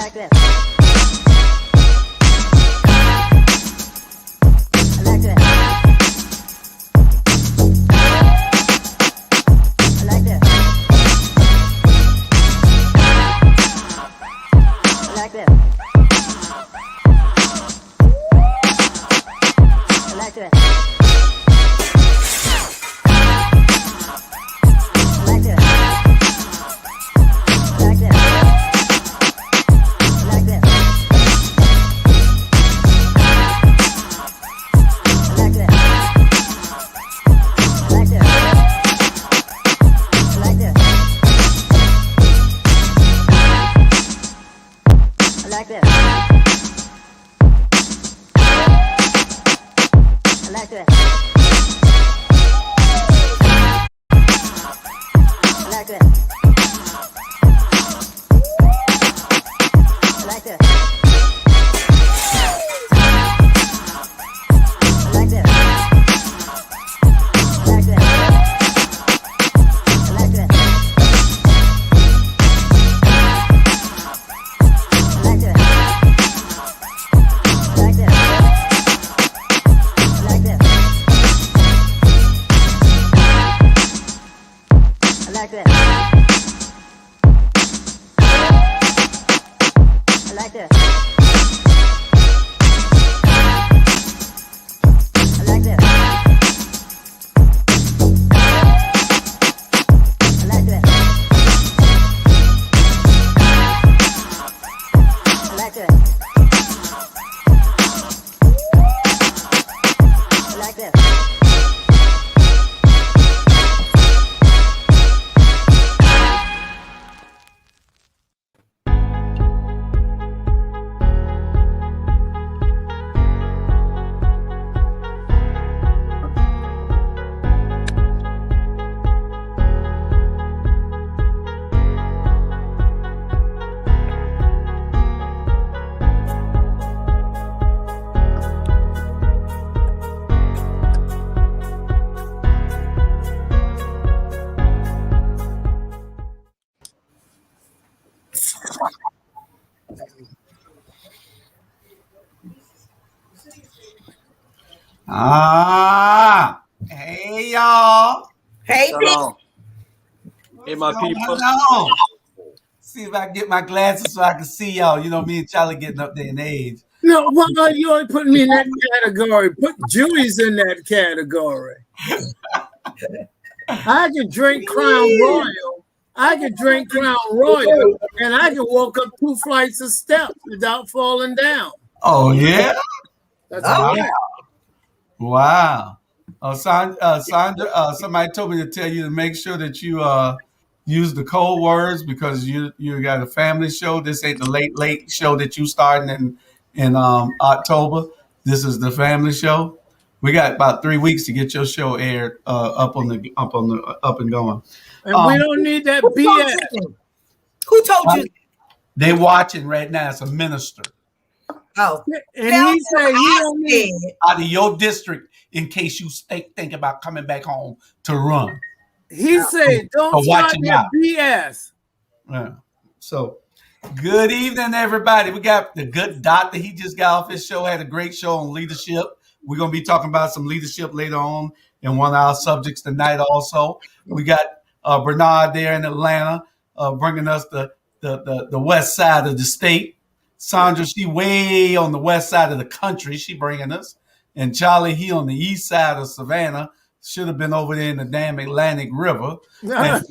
like this. I like this. I like this. I like this. I like this. Hey y'all. Hey, people. Hey, my people. See if I can get my glasses so I can see y'all. You know, me and Charlie getting up there in age. No, why you always putting me in that category? Put Julius in that category. I can drink Crown Royal. And I can walk up 2 flights of steps without falling down. Oh, yeah? That's all right. Wow. Sandra, somebody told me to tell you to make sure that you use the code words because you got a family show. This ain't the late show that you starting in October. This is the family show. We got about 3 weeks to get your show aired up and going. And we don't need that BS. Who told you? They watching right now. It's a minister. Oh, and he said he don't need out of your district in case you think about coming back home to run. He said, "Don't start that BS." Yeah. So, good evening, everybody. We got the good doctor. He just got off his show. Had a great show on leadership. We're gonna be talking about some leadership later on in one of our subjects tonight. Also, we got Bernard there in Atlanta, bringing us the west side of the state. Sandra, she way on the west side of the country. She bringing us, and Charlie, he on the east side of Savannah. Should have been over there in the damn Atlantic River. And,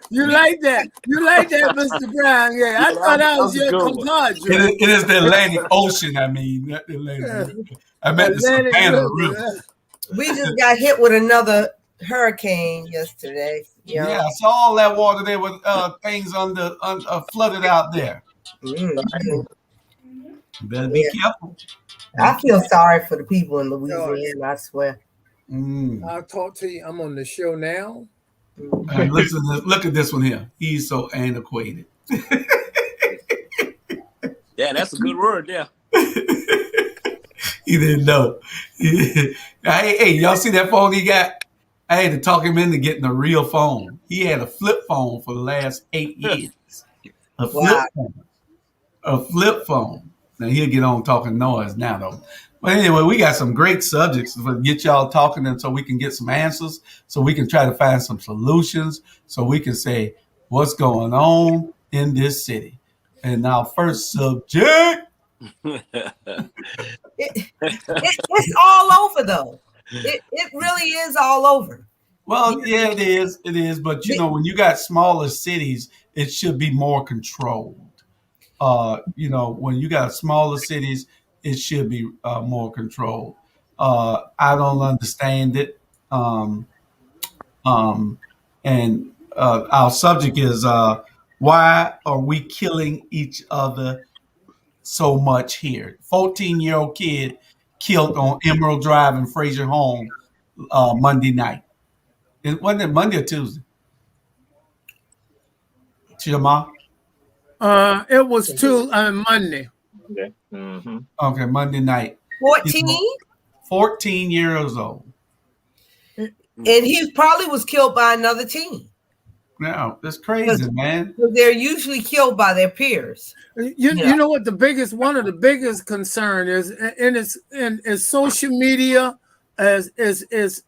You like that? You like that, Mr. Brown? Yeah, I thought that was your compadre. It is the Atlantic Ocean. I mean, not the Atlantic River. I meant the Savannah River. We just got hit with another hurricane yesterday. Yeah, I saw all that water there with things flooded out there. Mm-hmm. You better be careful. I feel sorry for the people in Louisiana, I swear. I'll talk to you. I'm on the show now. Hey, look at this one here. He's so antiquated. Yeah, that's a good word, yeah. He didn't know. Hey, y'all see that phone he got? I had to talk him into getting a real phone. He had a flip phone for the last 8 years. A flip Wow. phone. A flip phone. Now he'll get on talking noise now though. But anyway, we got some great subjects to get y'all talking, and so we can get some answers, so we can try to find some solutions, so we can say what's going on in this city. And our first subject. It's all over though. It really is all over. Well, yeah, it is. It is. But you know, when you got smaller cities, it should be more controlled. You know, when you got smaller cities, it should be more controlled. I don't understand it. And our subject is why are we killing each other so much here? 14-year-old kid killed on Emerald Drive in Fraser Home Monday night. Wasn't it Monday or Tuesday? Jamal? It was Monday. Okay. Mm-hmm. Okay, Monday night. 14, 14 years old. and he probably was killed by another team. No, that's crazy, man. They're usually killed by their peers. You know what one of the biggest concern is, and it's in social media, is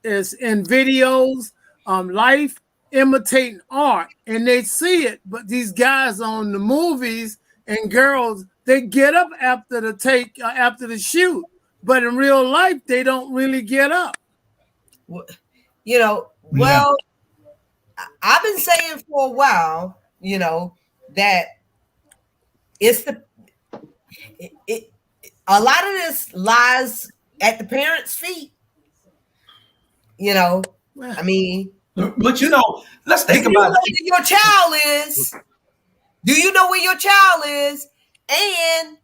in videos, life imitating art, and they see it. But these guys on the movies and girls, they get up after the shoot, but in real life they don't really get up. You know, well, I've been saying for a while, you know, that it's a lot of this lies at the parents' feet. You know, I mean, but you know, let's think about it. Your child is. Do you know where your child is? And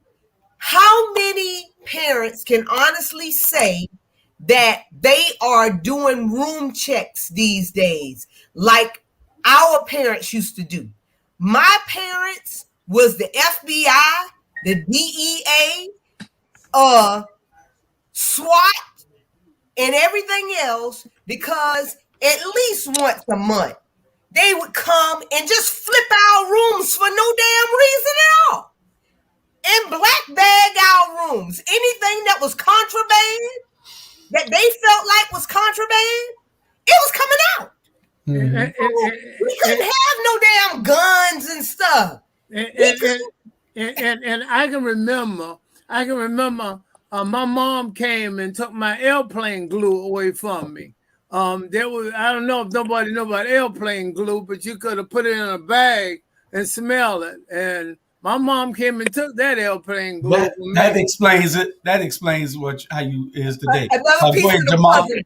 how many parents can honestly say that they are doing room checks these days like our parents used to do? My parents was the FBI, the DEA, SWAT, and everything else, because at least once a month they would come and just flip our rooms for no damn reason at all. And black bag our rooms. Anything that was contraband, that they felt like was contraband, it was coming out. Mm-hmm. We couldn't have no damn guns and stuff. And I can remember, my mom came and took my airplane glue away from me. There was, I don't know if nobody know about airplane glue, but you could have put it in a bag and smell it. And my mom came and took that airplane glue from me. That explains it. That explains how you is today. Another piece of the puzzle.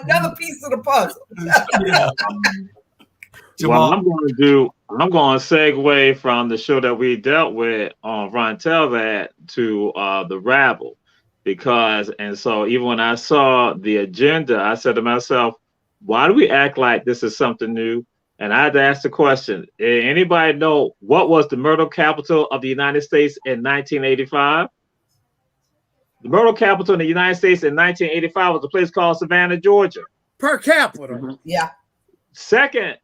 Another piece of the puzzle. Yeah. Well, I'm going to segue from the show that we dealt with on Ron Telvad to the Rabble, so even when I saw the agenda, I said to myself, why do we act like this is something new? And I had to ask the question, anybody know what was the murder capital of the United States in 1985? The murder capital in the United States in 1985 was a place called Savannah, Georgia. Per capita. Mm-hmm. Yeah. Second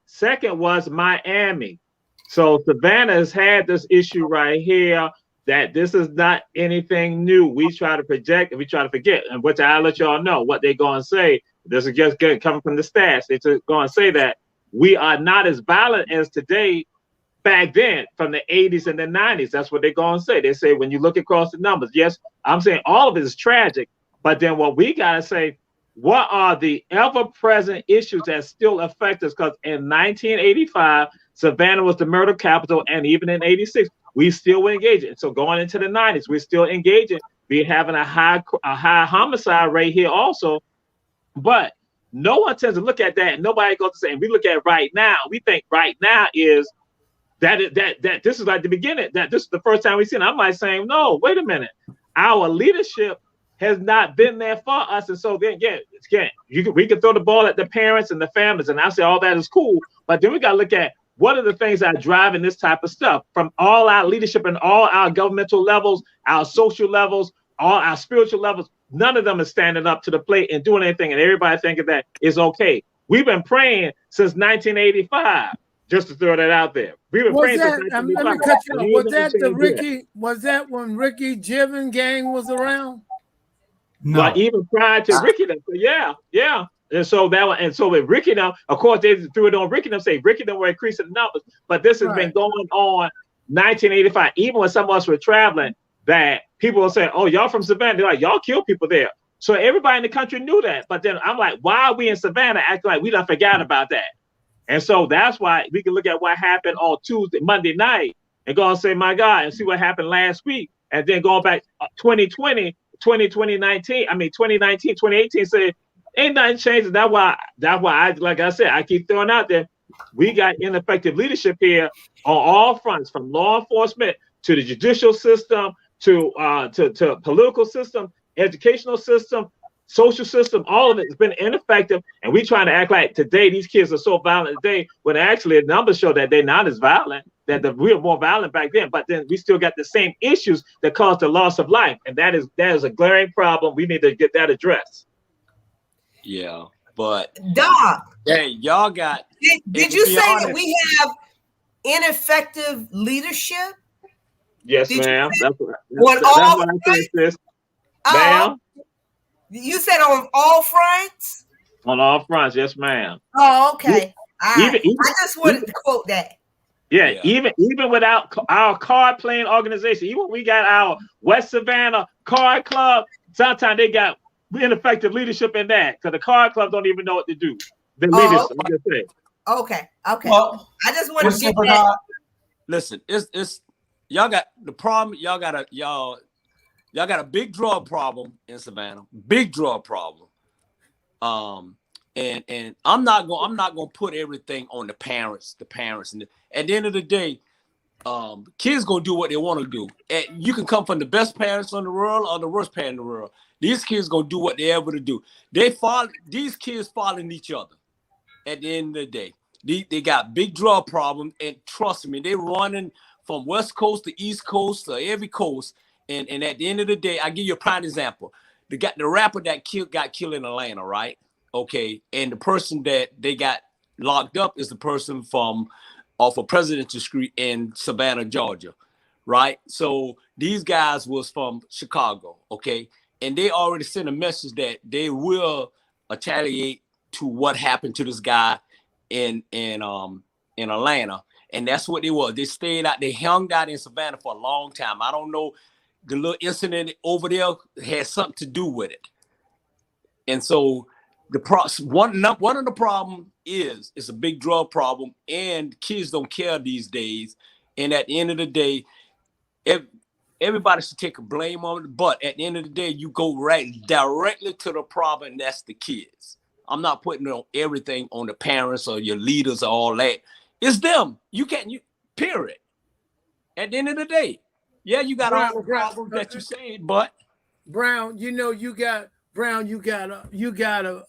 was Miami. So Savannah has had this issue right here that this is not anything new. We try to project and we try to forget. And which I'll let y'all know what they're going to say. This is just coming from the stats. They're going to say that we are not as violent as today back then from the 80s and the 90s. That's what they're going to say. They say when you look across the numbers, yes, I'm saying all of it is tragic. But then what we got to say, what are the ever-present issues that still affect us? Because in 1985, Savannah was the murder capital, and even in 86, we still were engaging. So going into the 90s, we're still engaging. We're having a high homicide rate here also. But no one tends to look at that. Nobody goes to say, and we look at right now. We think right now is that this is like the beginning. That this is the first time we've seen it. I'm like saying, no, wait a minute. Our leadership has not been there for us. And so then, we can throw the ball at the parents and the families. And I say all that is cool. But then we got to look at what are the things that are driving this type of stuff from all our leadership and all our governmental levels, our social levels, all our spiritual levels. none of them is standing up to the plate and doing anything, and everybody thinking that is okay. We've been praying since 1985. Just to throw that out there, we've been praying since 1985. Let me cut you off. Was that when Ricky Jivin gang was around? No. Well, even prior to Ricky, yeah. And so with Ricky now, of course, they threw it on Ricky. Them say Ricky them were increasing the numbers, but this has been going on 1985. Even when some of us were traveling, that people were saying, "Oh, y'all from Savannah?" They're like, "Y'all kill people there." So everybody in the country knew that. But then I'm like, why are we in Savannah acting like we done forgot about that? And so that's why we can look at what happened on Monday night, and go and say, "My God," and see what happened last week, and then going back 2020, 2019, 2018, say ain't nothing changed. That's why I, like I said, I keep throwing out there, we got ineffective leadership here on all fronts, from law enforcement to the judicial system to political system, educational system, social system. All of it has been ineffective, and we trying to act like today these kids are so violent today, when actually the numbers show that they're not as violent, that we were more violent back then, but then we still got the same issues that caused the loss of life, and that is a glaring problem. We need to get that addressed. Yeah, but Doc, hey, y'all got. Did you say that we have ineffective leadership? Yes, ma'am. That's what I said, sis. Ma'am. You said on all fronts? On all fronts, yes, ma'am. Oh, okay. Even, I just wanted to quote that. Yeah, even without our card playing organization, even when we got our West Savannah Card Club, sometimes they got ineffective leadership in that, because the card club don't even know what to do. The leadership, I'm just saying. Okay. Well, I just want to get that. Listen, it's y'all got the problem. Y'all got a big drug problem in Savannah. Big drug problem. And I'm not gonna put everything on the parents. And at the end of the day, kids gonna do what they want to do. And you can come from the best parents in the world or the worst parent in the world. These kids gonna do what they're able to do. These kids following each other. At the end of the day, they got big drug problems, and trust me, they running from West Coast to East Coast to every coast. And at the end of the day, I give you a prime example. The rapper that got killed in Atlanta, right? Okay, and the person that they got locked up is the person off of Presidential Street in Savannah, Georgia, right? So these guys was from Chicago, okay, and they already sent a message that they will retaliate to what happened to this guy in Atlanta, and that's what they was. They stayed out, they hung out in Savannah for a long time. I don't know, the little incident over there had something to do with it, and so. One of the problem is it's a big drug problem, and kids don't care these days. And at the end of the day, everybody should take a blame on it. But at the end of the day, you go directly to the problem, and that's the kids. I'm not putting everything on the parents or your leaders or all that. It's them. Period. At the end of the day, yeah, you got all the problems that you say, but Brown, you got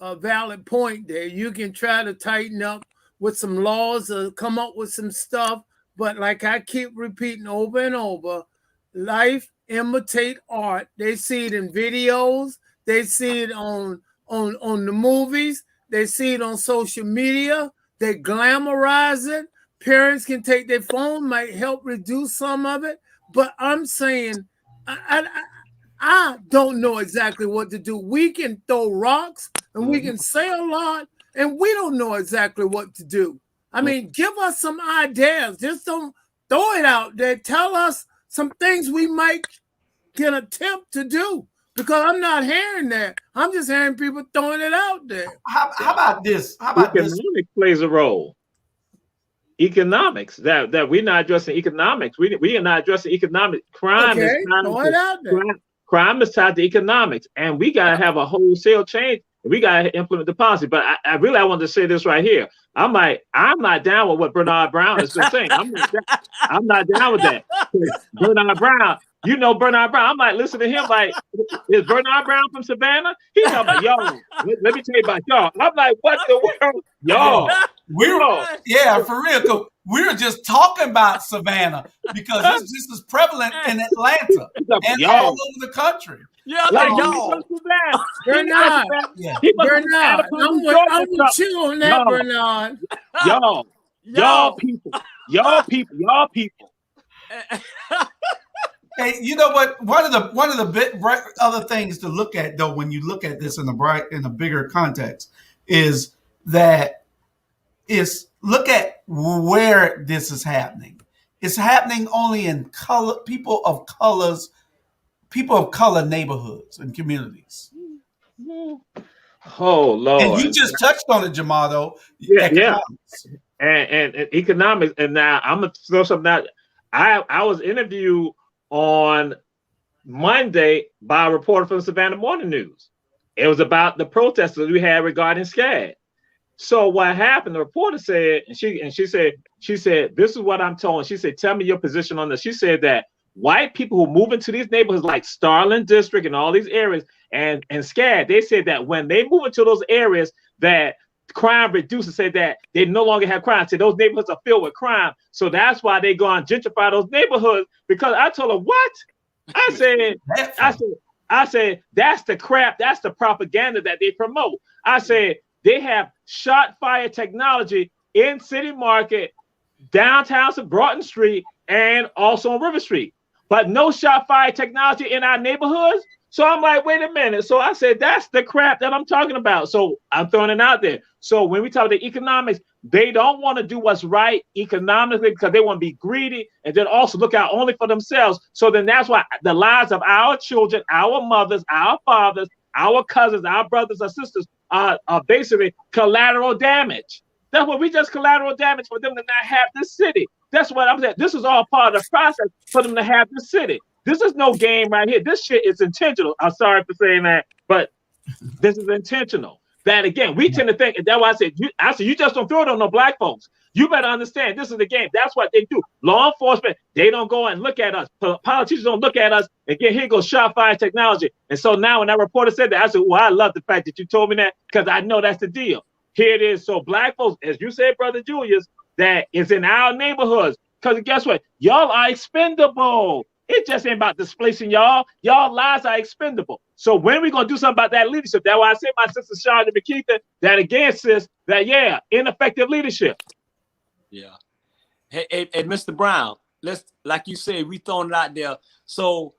a valid point there. You can try to tighten up with some laws or come up with some stuff, but like I keep repeating over and over, life imitate art. They see it in videos, they see it on the movies, they see it on social media, they glamorize it. Parents can take their phone, might help reduce some of it, but I'm saying I don't know exactly what to do. We can throw rocks and we can say a lot, and we don't know exactly what to do. I mean, give us some ideas. Just don't throw it out there. Tell us some things we might can attempt to do, because I'm not hearing that. I'm just hearing people throwing it out there. How about this? Economics plays a role. Economics, that we're not addressing economics. We are not addressing economic crime. Okay, throw it out there. Crime is tied to economics, and we gotta have a wholesale change. We gotta implement the policy. But I really wanted to say this right here. I'm not down with what Bernard Brown has been saying. I'm not down with that. Bernard Brown, Bernard Brown. I'm like, listen to him. Like, is Bernard Brown from Savannah? He's talking about y'all. Let me tell you about y'all. I'm like, what the world, y'all? Yeah, for real. We were just talking about Savannah because this is prevalent in Atlanta and all over the country. Yeah, I think y'all. Bernard, Yeah. Bernard, I'm with you on that, Bernard. Y'all people. Hey, you know what? One of the other things to look at, though, when you look at this in a bigger context, is look at where this is happening. It's happening only in people of color neighborhoods and communities. Oh Lord! And you just touched on it, Jamal. Though, economics. And economics. And now I'm gonna throw something out. I was interviewed on Monday by a reporter from the Savannah Morning News. It was about the protests that we had regarding SCAD. So what happened? The reporter said, and she said, this is what I'm told. She said, tell me your position on this. She said that white people who move into these neighborhoods like Starling District and all these areas and SCAD, they said that when they move into those areas that crime reduces, say that they no longer have crime. So those neighborhoods are filled with crime. So that's why they go and gentrify those neighborhoods. Because I told her, what? I said, that's the crap. That's the propaganda that they promote. I said, they have shot fire technology in City Market, downtown to Broughton Street, and also on River Street. But no shot fire technology in our neighborhoods. So I'm like, wait a minute. So I said, that's the crap that I'm talking about. So I'm throwing it out there. So when we talk about economics, they don't want to do what's right economically because they want to be greedy and then also look out only for themselves. So then that's why the lives of our children, our mothers, our fathers, our cousins, our brothers or sisters are basically collateral damage. That's what we just collateral damage for them to not have this city. That's what I'm saying. This is all part of the process for them to have this city. This is no game right here. This shit is intentional. I'm sorry for saying that, but this is intentional. That again, we tend to think, and that's why I said, you just don't throw it on no black folks. You better understand this is the game. That's what they do. Law enforcement, they don't go and look at us. Politicians don't look at us. Again, here goes shot fire technology. And so now when that reporter said that, I said, well, I love the fact that you told me that because I know that's the deal. Here it is. So black folks, as you said, Brother Julius, that is in our neighborhoods. Because guess what? Y'all are expendable. It just ain't about displacing y'all. Y'all lives are expendable. So when we going to do something about that leadership? That's why I say my sister Shonda McKeithen, that again, sis, that, yeah, ineffective leadership. Yeah. Hey, Mr. Brown, let's, like you said, we throwing it out there. So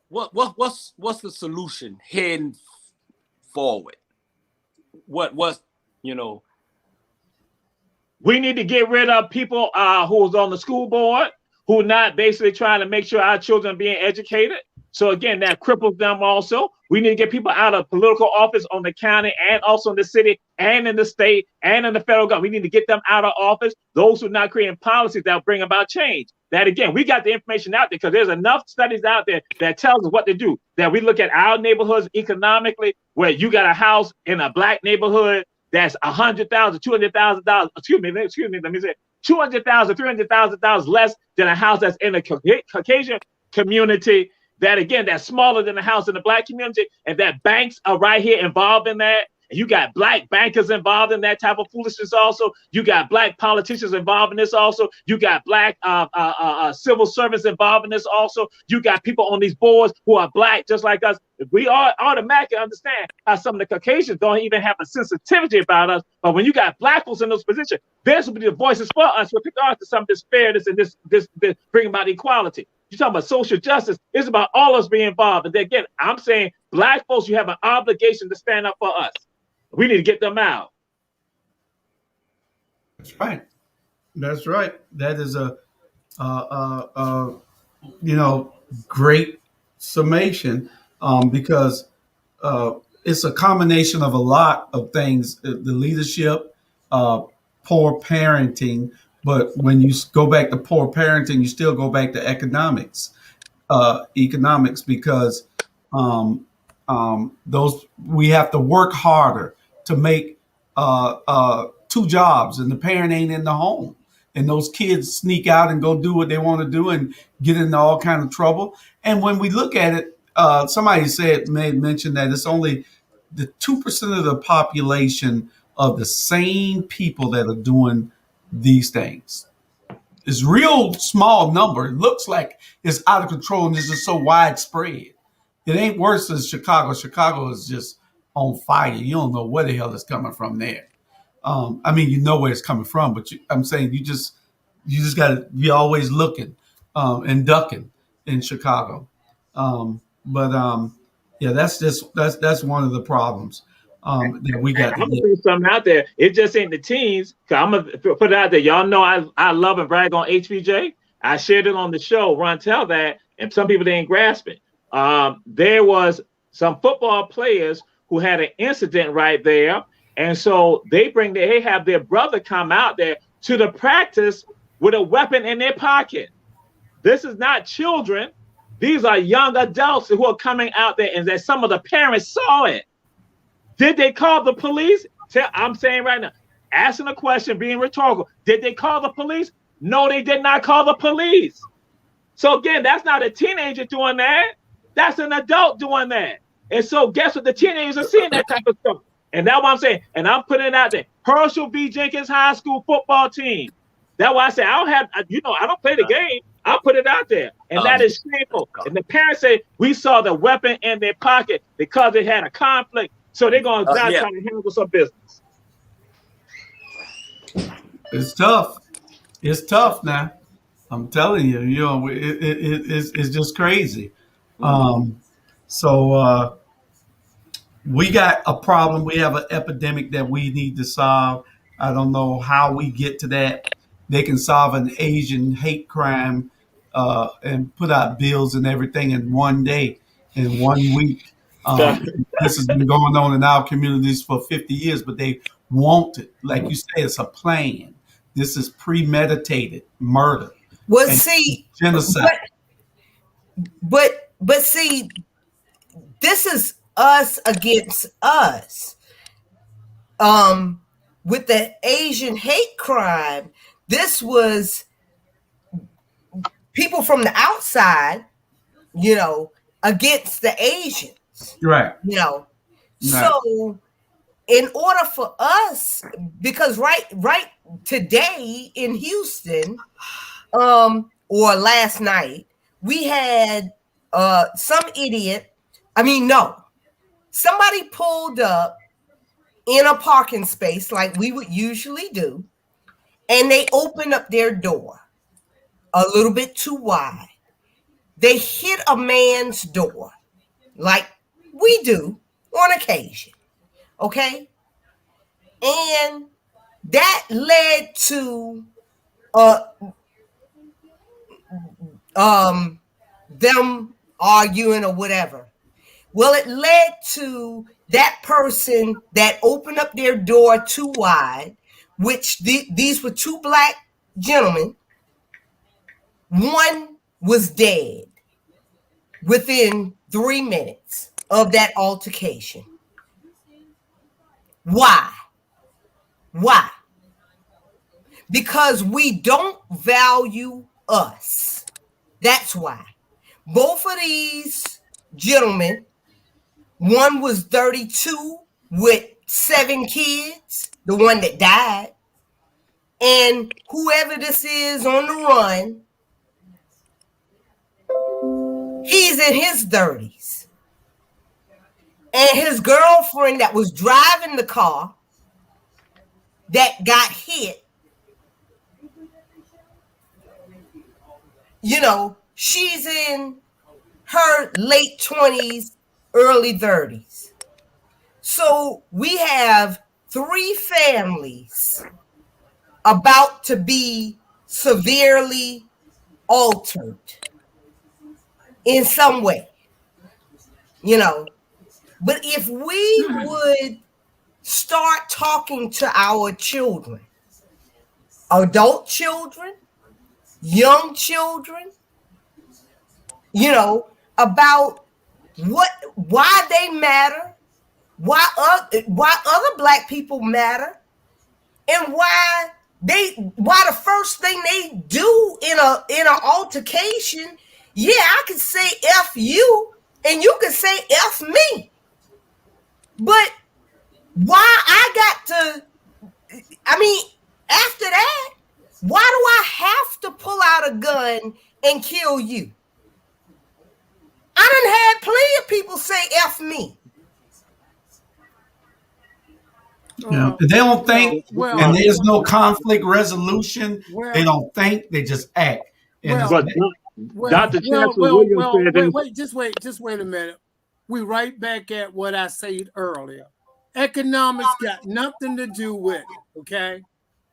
what's the solution heading forward? What's, you know? We need to get rid of people who's on the school board, who not basically trying to make sure our children are being educated. So again, that cripples them also. We need to get people out of political office on the county and also in the city and in the state and in the federal government. We need to get them out of office. Those who are not creating policies that will bring about change. That again, we got the information out there because there's enough studies out there that tells us what to do. That we look at our neighborhoods economically, where you got a house in a black neighborhood that's $100,000, $200,000. Excuse me. Let me say $200,000, $300,000 less than a house that's in a Caucasian community. That again, that's smaller than a house in the black community, and that banks are right here involved in that. And you got black bankers involved in that type of foolishness also. You got black politicians involved in this also. You got black civil servants involved in this also. You got people on these boards who are black just like us. We all automatically understand how some of the Caucasians don't even have a sensitivity about us. But when you got black folks in those positions, there's will be the voices for us with regard to some of this fairness and this bring about equality. You're talking about social justice. It's about all of us being involved. And again, I'm saying black folks, you have an obligation to stand up for us. We need to get them out. That's right. That's right. That is a great summation because it's a combination of a lot of things: the leadership, poor parenting. But when you go back to poor parenting, you still go back to economics because those we have to work harder to make two jobs, and the parent ain't in the home, and those kids sneak out and go do what they want to do and get into all kind of trouble. And when we look at it, somebody mentioned that it's only the 2% of the population of the same people that are doing these things. It's real small number. It looks like it's out of control and it's just so widespread. It ain't worse than Chicago. Chicago is just on fire. You don't know where the hell it's coming from there. I mean, you know where it's coming from, but I'm saying you just got to be always looking and ducking in Chicago. Yeah, that's one of the problems that we got. I'm gonna throw something out there. It just ain't the teens. I'm gonna put it out there. Y'all know I love and brag on HBJ. I shared it on the show. Ron tell that, and some people didn't grasp it. There was some football players who had an incident right there, and so they have their brother come out there to the practice with a weapon in their pocket. This is not children. These are young adults who are coming out there, and that some of the parents saw it. Did they call the police? I'm saying right now, asking a question, being rhetorical. Did they call the police? No, they did not call the police. So again, that's not a teenager doing that. That's an adult doing that. And so guess what? The teenagers are seeing that type of stuff. And that's what I'm saying. And I'm putting it out there. Herschel B. Jenkins High School football team. That's why I say I don't play the game. I'll put it out there. And that is shameful. And the parents say we saw the weapon in their pocket because they had a conflict. So they're going to try to handle some business. It's tough. It's tough now. I'm telling you, it's just crazy. So we got a problem. We have an epidemic that we need to solve. I don't know how we get to that. They can solve an Asian hate crime and put out bills and everything in one day, in 1 week. This has been going on in our communities for 50 years, but they want it. Like you say, it's a plan. This is premeditated murder. Well, see, genocide. But see, this is us against us. With the Asian hate crime, this was people from the outside, against the Asians. Right. So in order for us, because right today in Houston, or last night, we had somebody pulled up in a parking space like we would usually do, and they opened up their door a little bit too wide. They hit a man's door like we do on occasion, okay? And that led to them arguing or whatever. Well, it led to that person that opened up their door too wide, which these were two black gentlemen. One was dead within 3 minutes of that altercation. Why? Because we don't value us. That's why. Both of these gentlemen, one was 32 with 7 kids, the one that died, and whoever this is on the run, he's in his 30s. And his girlfriend that was driving the car that got hit, she's in her late 20s, early 30s. So we have 3 families about to be severely altered in some way, But if we would start talking to our children, adult children, young children, about why they matter, why other black people matter, and why the first thing they do in an altercation, I can say F you and you can say F me. But why I got to I mean, after that, why do I have to pull out a gun and kill you? I done had plenty of people say F me. Yeah. They don't think, well, and there's no conflict resolution. well, They don't think, they just act. And well, But Dr. Chancellor Williams said wait, just wait a minute. We right back at what I said earlier. Economics got nothing to do with it, okay?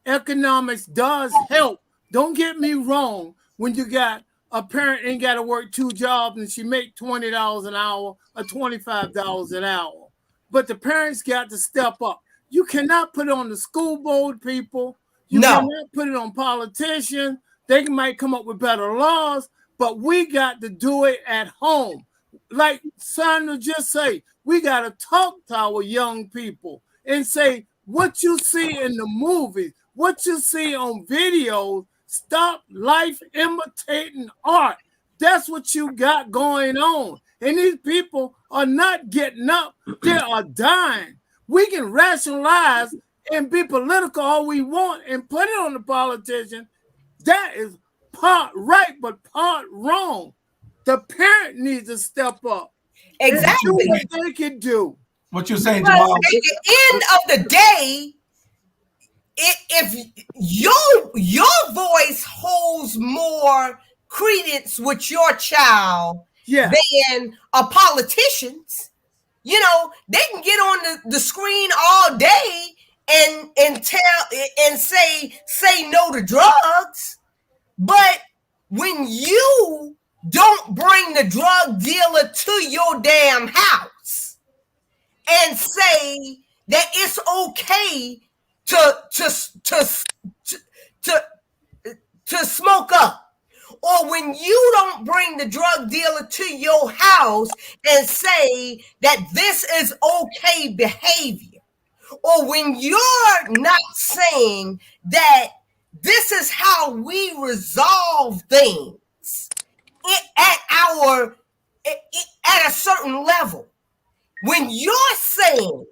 Economics does help. Don't get me wrong. When you got a parent ain't got to work 2 jobs and she make $20 an hour or $25 an hour. But the parents got to step up. You cannot put it on the school board people. You cannot put it on politicians. They might come up with better laws, but we got to do it at home. Like Sandra just say, we got to talk to our young people and say, what you see in the movies, what you see on videos, stop life imitating art. That's what you got going on. And these people are not getting up. They are dying. We can rationalize and be political all we want and put it on the politician. That is part right, but part wrong. The parent needs to step up. Exactly. And do what they can do. what you're saying, But Jamal? at the end of the day, if your voice holds more credence with your child than a politician's, you know, they can get on the screen all day and tell and say no to drugs, but when you don't bring the drug dealer to your damn house and say that it's okay to smoke up, or when you don't bring the drug dealer to your house and say that this is okay behavior, or when you're not saying that this is how we resolve things at a certain level, when you're saying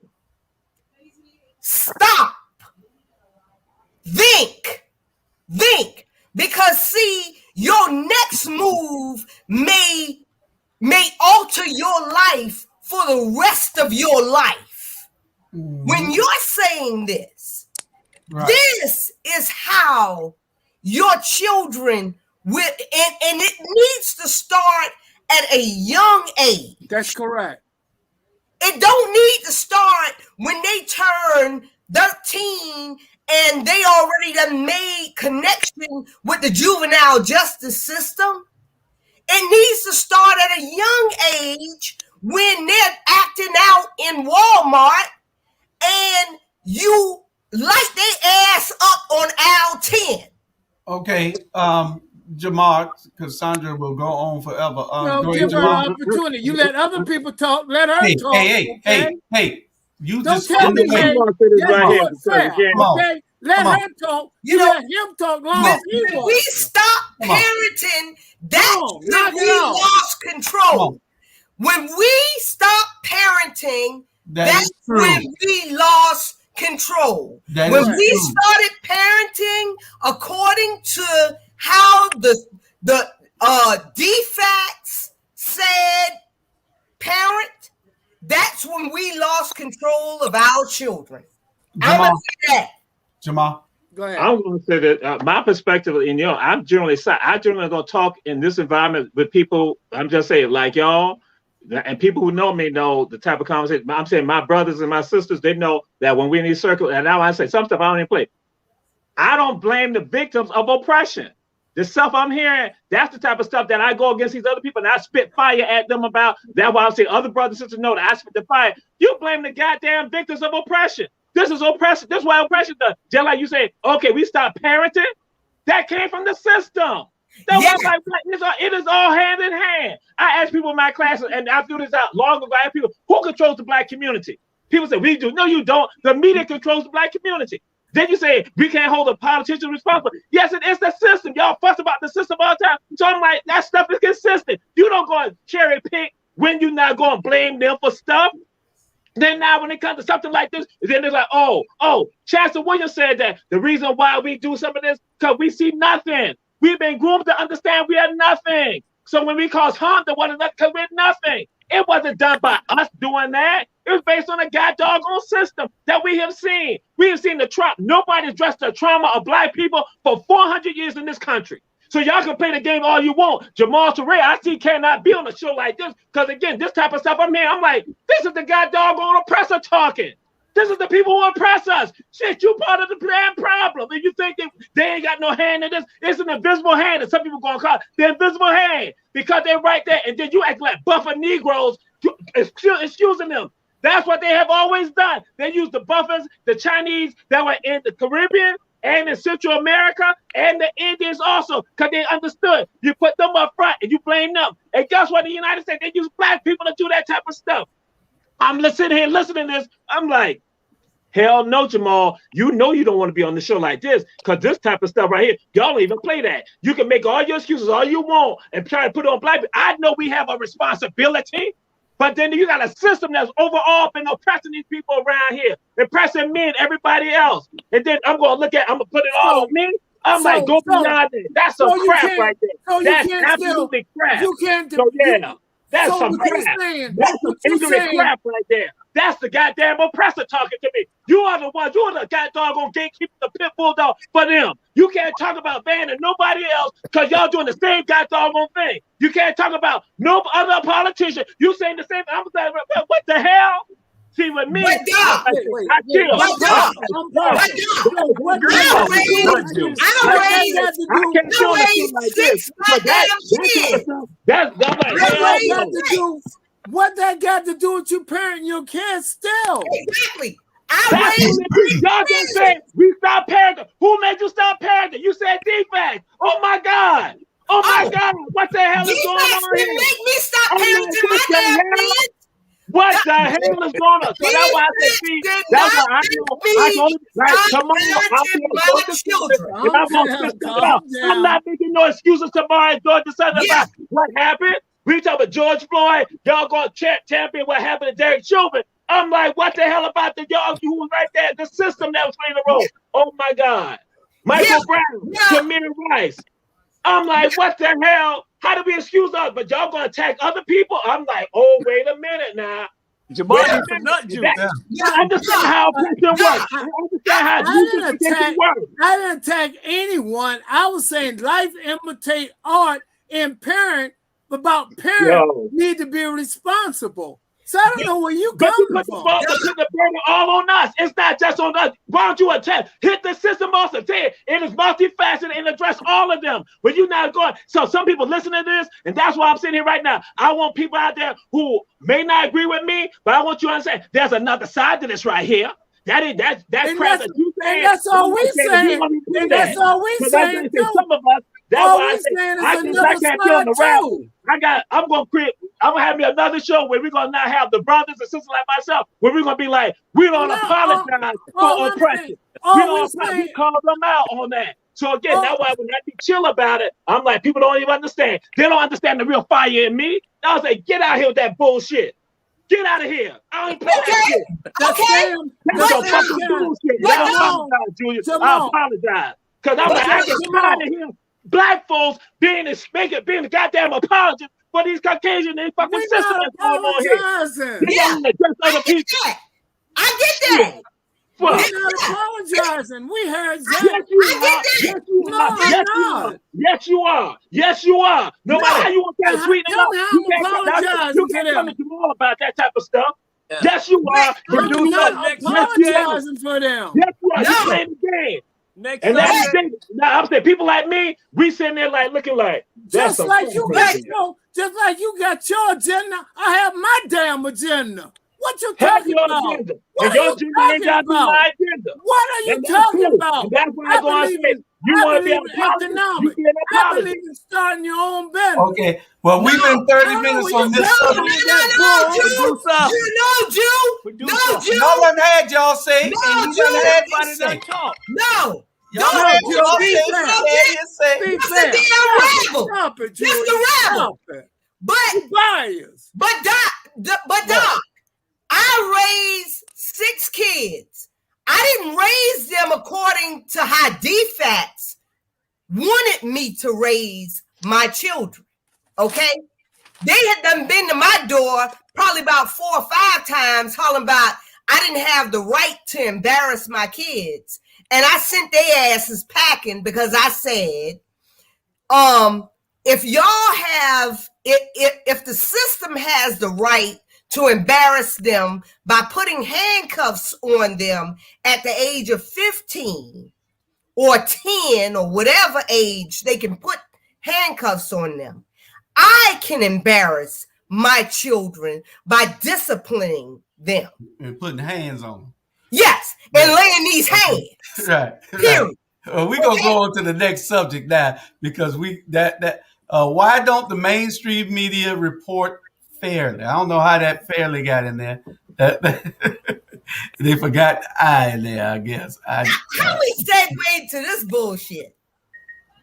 stop, think, because see, your next move may alter your life for the rest of your life. When you're saying this, this is how your children will, and it needs to start at a young age. That's correct. It don't need to start when they turn 13 and they already done made connection with the juvenile justice system. It needs to start at a young age when they're acting out in Walmart and you light their ass up on aisle 10. Okay, Jamal, because Sandra will go on forever. No, give her an opportunity. You let other people talk. Let her talk. Hey. You don't just tell me, hey, okay? Let her talk. You let him talk long as he wants. We stop parenting. That's when we lost control. When we stop parenting, that's when we lost control. When we started parenting according to how the defects said parent, that's when we lost control of our children. I'm going to say that. Jamal, go ahead. I'm going to say that my perspective, and I'm generally going to talk in this environment with people. I'm just saying, like y'all, and people who know me know the type of conversation. I'm saying my brothers and my sisters, they know that when we're in these circles, and now I say some stuff I don't even play. I don't blame the victims of oppression. The stuff I'm hearing, that's the type of stuff that I go against these other people and I spit fire at them about. That's why I say other brothers and sisters know that I spit the fire. You blame the goddamn victims of oppression. This is oppression. This is why oppression does. Just like you say, okay, we stop parenting. That came from the system. It is all hand in hand. I ask people in my classes, and I threw this out long ago. I ask people, who controls the black community? People say, we do. No, you don't. The media controls the black community. Then you say, we can't hold a politician responsible. Yes, it is the system. Y'all fuss about the system all the time. So I'm like, that stuff is consistent. You don't go and cherry pick when you're not going to blame them for stuff. Then now when it comes to something like this, then they're like, oh, Chester Williams said that the reason why we do some of this, because we see nothing. We've been groomed to understand we are nothing. So when we cause harm to one another, because we're nothing. It wasn't done by us doing that. It was based on a doggone system that we have seen. We have seen the trauma. Nobody addressed the trauma of black people for 400 years in this country. So y'all can play the game all you want. Jamal Touré, I see cannot be on a show like this because, again, this type of stuff I'm here, I'm like, this is the doggone oppressor talking. This is the people who oppress us. Shit, you part of the damn problem. And you think they ain't got no hand in this? It's an invisible hand, and some people going to call it the invisible hand because they're right there. And then you act like buffer Negroes, excusing them. That's what they have always done. They use the buffers, the Chinese that were in the Caribbean, and in Central America, and the Indians also, because they understood. You put them up front, and you blame them. And guess what? In the United States, they use black people to do that type of stuff. I'm sitting here listening to this. I'm like, hell no, Jamal. You know you don't want to be on the show like this, because this type of stuff right here, y'all don't even play that. You can make all your excuses all you want and try to put it on black people. I know we have a responsibility, but then you got a system that's overall been oppressing these people around here, oppressing me and everybody else. And then I'm going to put it all on me. I'm like, go beyond it. That's some crap right there. That's absolutely crap. You can't. So, yeah. That's some crap. That's some ignorant crap right there. That's the goddamn oppressor talking to me. You are the ones. You are the goddamn gatekeeper, the pit bulldog for them. You can't talk about banning nobody else because y'all doing the same goddamn thing. You can't talk about no other politician. You saying the same. I'm saying, what the hell? See, with me, I chill. What that got to do with you parenting your kids still? Exactly. Y'all just said we stop parenting. Who made you stop parenting? You said defects. Oh my God. Oh my God. What the hell is going on here? Make me stop parenting my damn kids. What the hell is going on? So that's why I said, see, that's why I go like tomorrow. I'm not making no excuses tomorrow and Georgia Southern about what happened. We talk about George Floyd, y'all going to champion what happened to Derek Chauvin. I'm like, what the hell about the y'all who was right there, the system that was playing the role? Oh my God. Michael Brown, Tamir Rice. I'm like, what the hell? How do we excuse us? But y'all gonna attack other people? I'm like, oh, wait a minute now. Jamal, you nut juice. I understand how oppression works. I understand how oppression works. I didn't attack anyone. I was saying life imitate art, and parents need to be responsible. So I don't know where you come from. Put the burden all on us. It's not just on us. Why don't you attack? Hit the system also. Say it is multifaceted and address all of them. But you're not going. So some people listen to this, and that's why I'm sitting here right now. I want people out there who may not agree with me, but I want you to understand there's another side to this right here. That crap that you saying. That's all we saying. And that's all we saying. Some of us. That's why I can't be on the Rabble. I'm gonna have me another show where we're gonna not have the brothers and sisters like myself, where we're gonna be like, we don't apologize for oppression. We call them out on that. So again, that's why when I be chill about it, I'm like, people don't even understand. They don't understand the real fire in me. I was like, get out here with that bullshit. Get out of here. I ain't playing that shit. Okay. That's some fucking bullshit. I apologize, Julius. I apologize. Because I'm like, I get tired of hearing black folks being the goddamn apologist for these Caucasian and fucking systems that's going on here. They don't address other people. I get that. We're not apologizing. We heard that. Yes, you are. Yes, you are. No matter how you want to sweeten it up, you can't come to Jamal about that type of stuff. Yeah. Yes, you are. I'm not apologizing for them. Yes, you are. You playing the game. And that's the thing. Now I'm saying people like me, we sitting there like looking like just like you got your agenda. I have my damn agenda. What you talking about? Agenda. What are you talking about? What are you talking about? That's what I'm going to say. You want to be economic. I believe in starting your own business. Okay. Well, we've been 30 minutes on this subject. No one had y'all say, and you done had me say. No. Y'all say. Stop it, Julius. That's the Rabble. But Doc, I raised 6 kids. I didn't raise them according to how DFATs wanted me to raise my children. Okay? They had done been to my door probably about 4 or 5 times hollering about I didn't have the right to embarrass my kids. And I sent their asses packing because I said, if y'all have, if the system has the right to embarrass them by putting handcuffs on them at the age of 15 or 10 or whatever age they can put handcuffs on them, I can embarrass my children by disciplining them. And putting hands on them. Yes, and laying these hands. Right. Period. Right. We're gonna go on to the next subject now because why don't the mainstream media report fairly? I don't know how that fairly got in there. They forgot I in there, I guess. How we segue to this bullshit?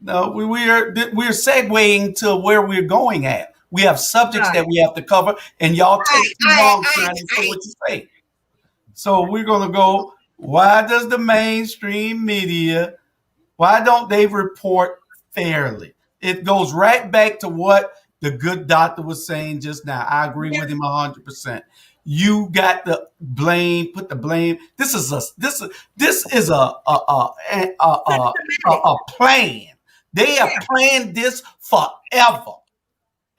No, we're segueing to where we're going at. We have subjects that we have to cover, and y'all take too long trying to say what you say. So we're gonna go. Why does the mainstream media? Why don't they report fairly? It goes right back to what the good doctor was saying just now. I agree with him 100%. You got the blame. Put the blame. This is a plan. They have planned this forever.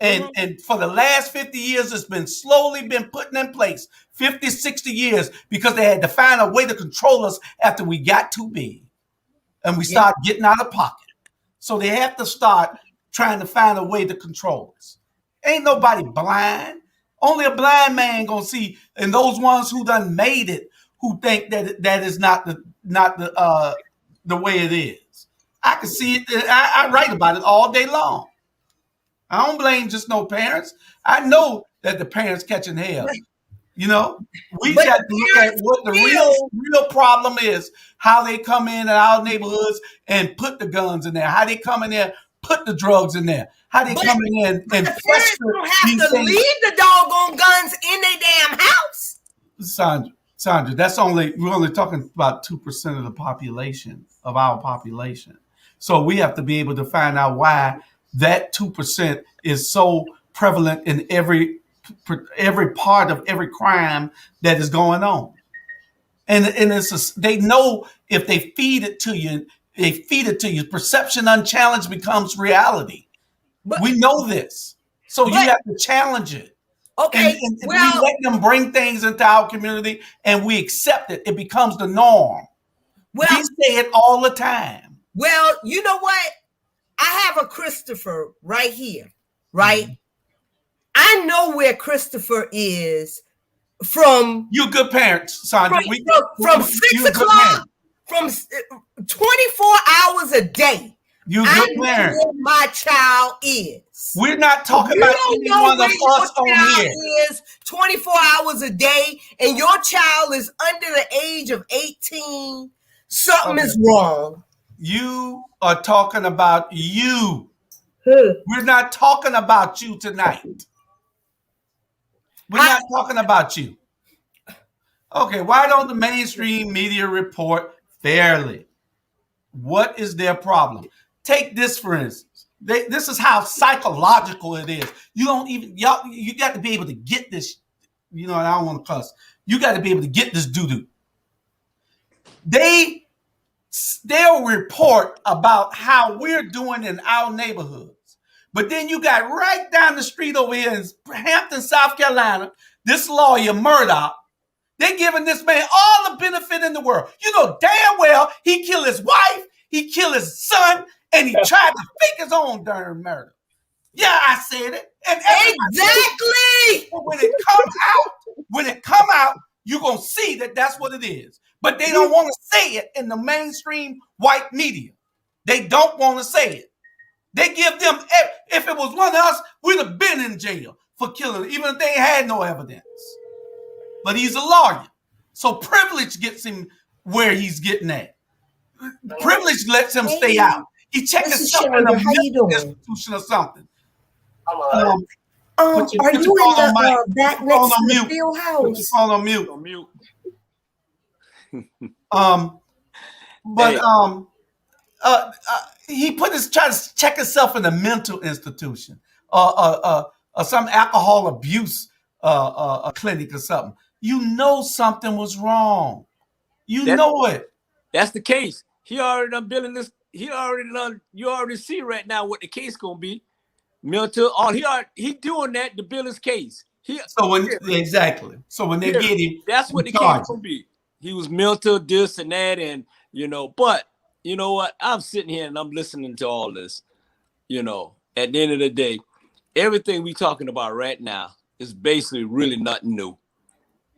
And for the last 50 years, it's been slowly been put in place, 50, 60 years, because they had to find a way to control us after we got too big and we started getting out of pocket. So they have to start trying to find a way to control us. Ain't nobody blind. Only a blind man gonna see, and those ones who done made it, who think that is not the way it is. I can see it. I write about it all day long. I don't blame just no parents. I know that the parents catching hell. You know, we got to look at what the real problem is, how they come in our neighborhoods and put the guns in there, how they come in there, put the drugs in there, how they come in there and the parents don't have to leave the doggone guns in their damn house. Sandra, we're only talking about 2% of the population, of our population. So we have to be able to find out why that 2% is so prevalent in every part of every crime that is going on. And they know if they feed it to you, perception unchallenged becomes reality. We know this. So you have to challenge it. Okay. And we let them bring things into our community and we accept it. It becomes the norm. We say it all the time. Well, you know what? I have a Christopher right here, right? Mm-hmm. I know where Christopher is from. You're a good parent, Sandra. From 6 o'clock, from 24 hours a day. You're a good parent. Where my child is. We're not talking about any one of us on here. Is 24 hours a day, and your child is under the age of 18. Something is wrong. You are talking about you. We're not talking about you tonight. We're not talking about you. Okay, why don't the mainstream media report fairly? What is their problem? Take this for instance. This is how psychological it is. You got to be able to get this. You know, I don't want to cuss. You got to be able to get this doo-doo. They'll report about how we're doing in our neighborhoods. But then you got right down the street over here in Hampton, South Carolina, this lawyer, Murdoch, they're giving this man all the benefit in the world. You know damn well he killed his wife, he killed his son, and he tried to fake his own darn murder. Yeah, I said it. And exactly. When it come out, you're going to see that that's what it is. But they don't want to say it in the mainstream white media. They don't want to say it. They give them, if it was one of us, we'd have been in jail for killing, even if they had no evidence. But he's a lawyer. So privilege gets him where he's getting at. Privilege lets him stay out. He checked himself in a institution or something. Put Are your you phone in on mic. the back Put your phone next on to the mute. field Put your house? phone on mute. On mute. But Hey. he trying to check himself in a mental institution, some alcohol abuse clinic or something. You know something was wrong. You That know it. that's the case. He already done billing this. He already done. You already see right now what the case gonna be. Mental. All he doing that to bill his case. So exactly. So when they get him, That's you what the case charge gonna him. be. He was mental, this and that, and but you know what? I'm sitting here and I'm listening to all this. At the end of the day, everything we talking about right now is basically really nothing new.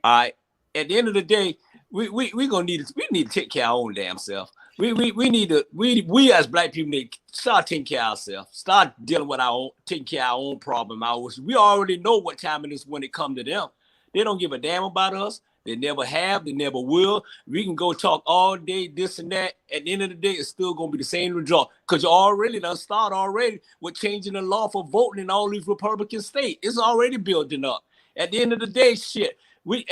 All right. At the end of the day, we gonna need to take care of our own damn self. We need to we as black people need to start taking care of ourselves. Start dealing with taking care of our own problem. We already know what time it is when it comes to them. They don't give a damn about us. They never have. They never will. We can go talk all day, this and that. At the end of the day, it's still gonna be the same result. Because you already done start already with changing the law for voting in all these Republican states. It's already building up. At the end of the day, shit. We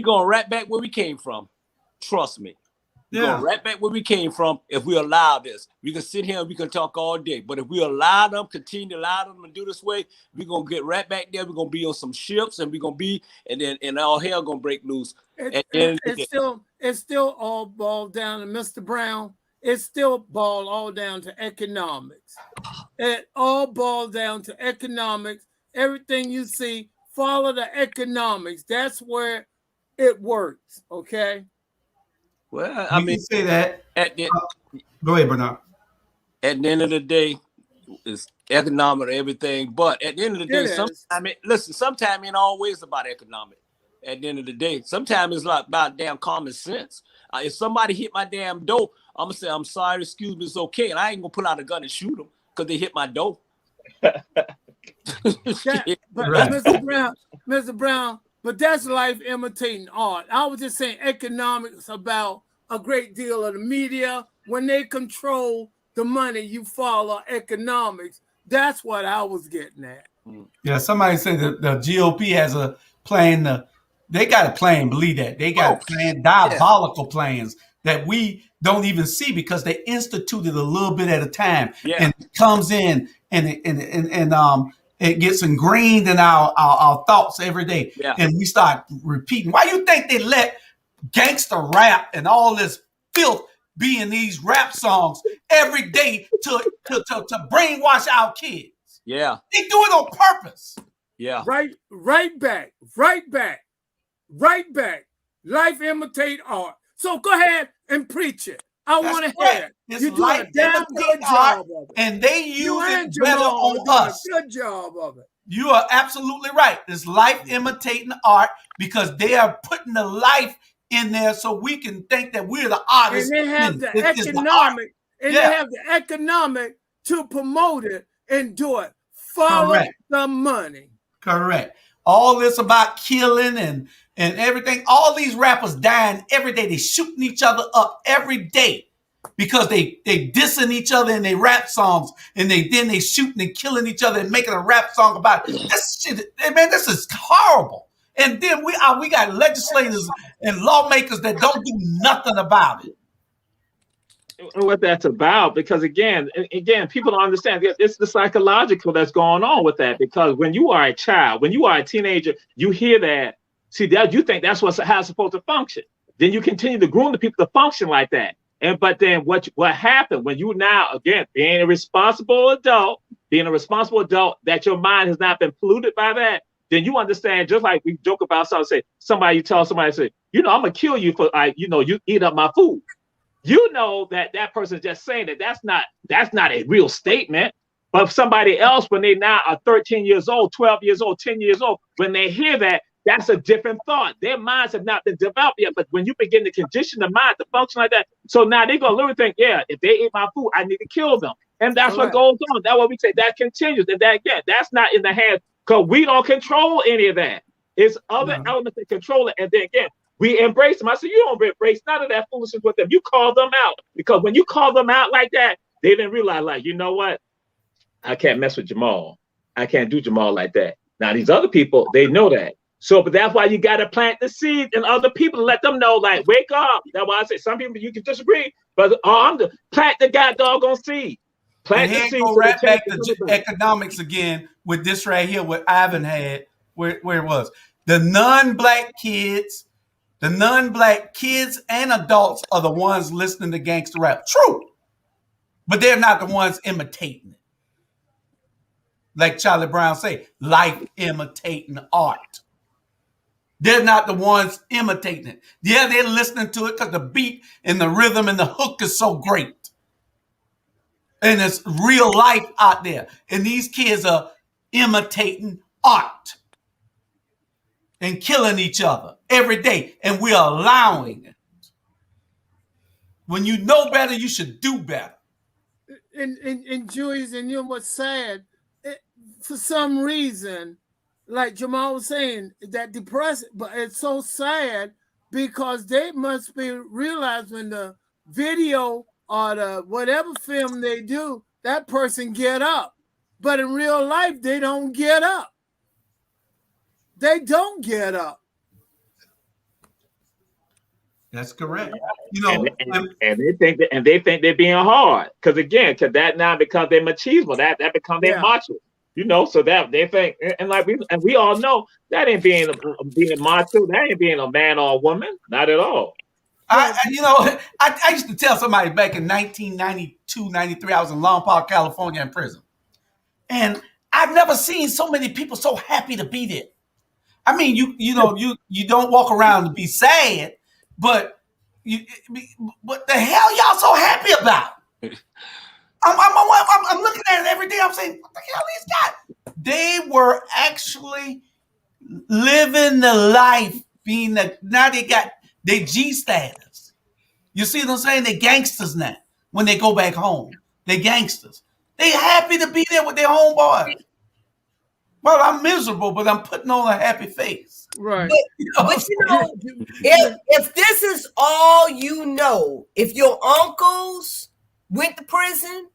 going right back where we came from. Trust me. We're going right back where we came from if we allow this. We can sit here and we can talk all day. But if we allow them, continue to allow them to do this way, we're going to get right back there. We're going to be on some ships and we're going to be, and all hell going to break loose. It's still all boiled down to Mr. Brown. It's still boiled all down to economics. It all boiled down to economics. Everything you see, follow the economics. That's where it works. Okay. Well, I mean, say that. Go ahead, Bernard. At the end of the day, it's economic and everything. But at the end of the day, sometimes it ain't always about economic. At the end of the day, sometimes it's like about damn common sense. If somebody hit my damn door, I'm gonna say, I'm sorry, excuse me, it's okay. And I ain't gonna pull out a gun and shoot them because they hit my door. But Mr. Brown, but that's life imitating art. I was just saying economics about a great deal of the media. When they control the money, you follow economics. That's what I was getting at. Yeah, somebody said that the GOP has a plan. They got a plan, believe that. They got diabolical plans that we don't even see because they instituted a little bit at a time. Yeah. And it comes in and it gets ingrained in our thoughts every day. Yeah. And we start repeating. Why you think they let gangster rap and all this filth be in these rap songs every day to brainwash our kids? Yeah. They do it on purpose. Yeah. Right back. Life imitate art. So go ahead and preach it. I want to hear it. You're doing a damn good job of it. And they use it better on us. A good job of it. You are absolutely right. It's life imitating art because they are putting the life in there so we can think that we're the artists. And they have the economic. And they have the economic to promote it and do it. Follow the money. Correct. All this about killing and everything. All these rappers dying every day. They shooting each other up every day because they dissing each other in their rap songs, and then they shooting and killing each other and making a rap song about it. This shit, man, this is horrible. And then we got legislators and lawmakers that don't do nothing about it. What that's about, because again, people don't understand. It's the psychological that's going on with that. Because when you are a child, when you are a teenager, you hear that. See that you think that's how it's supposed to function. Then you continue to groom the people to function like that. But then what happened when you now again being a responsible adult, that your mind has not been polluted by that. Then you understand, just like we joke about something. You tell somebody, I'm gonna kill you for you eat up my food. You know that person is just saying that's not a real statement. But if somebody else, when they now are 13 years old, 12 years old, 10 years old, when they hear that, that's a different thought. Their minds have not been developed yet. But when you begin to condition the mind to function like that, so now they're going to literally think, if they eat my food, I need to kill them. And that's what goes on. That's what we say. That continues. And that, again, that's not in the hands, because we don't control any of that. It's other elements that control it. And then again, we embrace them. I said, you don't embrace none of that foolishness with them. You call them out, because when you call them out like that, they didn't realize, like, you know what? I can't mess with Jamal. I can't do Jamal like that. Now these other people, they know that. So, but that's why you got to plant the seed in other people to let them know, like, wake up. That's why I say some people you can disagree, but plant the doggone seed. Plant And the here seed. go So right back to economics again with this right here, what Ivan had, where it was. The non-black kids and adults are the ones listening to gangster rap. True. But they're not the ones imitating it. Like Charlie Brown say, life imitating art. They're not the ones imitating it. Yeah, they're listening to it because the beat and the rhythm and the hook is so great. And it's real life out there. And these kids are imitating art and killing each other every day. And we're allowing it. When you know better, you should do better. And Julius, and you know what's sad? For some reason, like Jamal was saying, that depressing, but it's so sad because they must be realized when the video or the whatever film they do, that person get up. But in real life, they don't get up. They don't get up. That's correct. You know, and they think they're being hard because that now becomes their machismo. That becomes their macho. You know, so that they think, and we all know that ain't being macho. That ain't being a man or a woman. Not at all. I used to tell somebody back in 1992, 93, I was in Long Park, California in prison. And I've never seen so many people so happy to be there. I mean, you don't walk around to be sad, but what the hell y'all so happy about? I'm looking at it every day. I'm saying, what the hell these guys? They were actually living the life, now they got their G status. You see what I'm saying? They're gangsters now. When they go back home, they gangsters. They happy to be there with their homeboys. Well, I'm miserable, but I'm putting on a happy face. Right. But if this is all you know, if your uncles went to prison,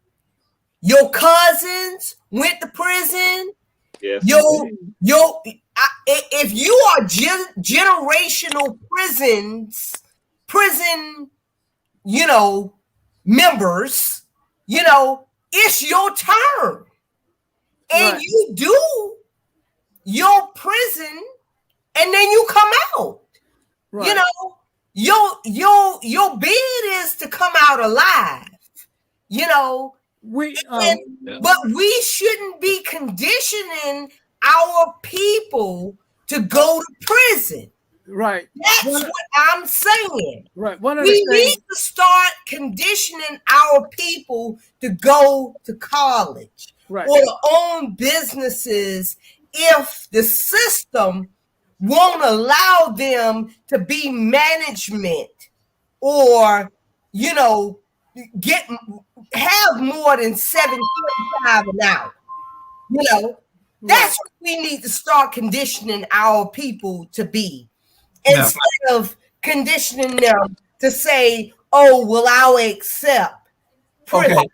your cousins went to prison, yes, if you are generational prison, members, it's your turn. And right. You do your prison and then you come out. Right. Your bid is to come out alive. But we shouldn't be conditioning our people to go to prison. Right. That's what I'm saying. Right. We need to start conditioning our people to go to college. Right. Or to own businesses if the system won't allow them to be management or, have more than 7.5 an hour. That's what we need to start conditioning our people to be. Instead of conditioning them to say, oh, well, I'll accept prison.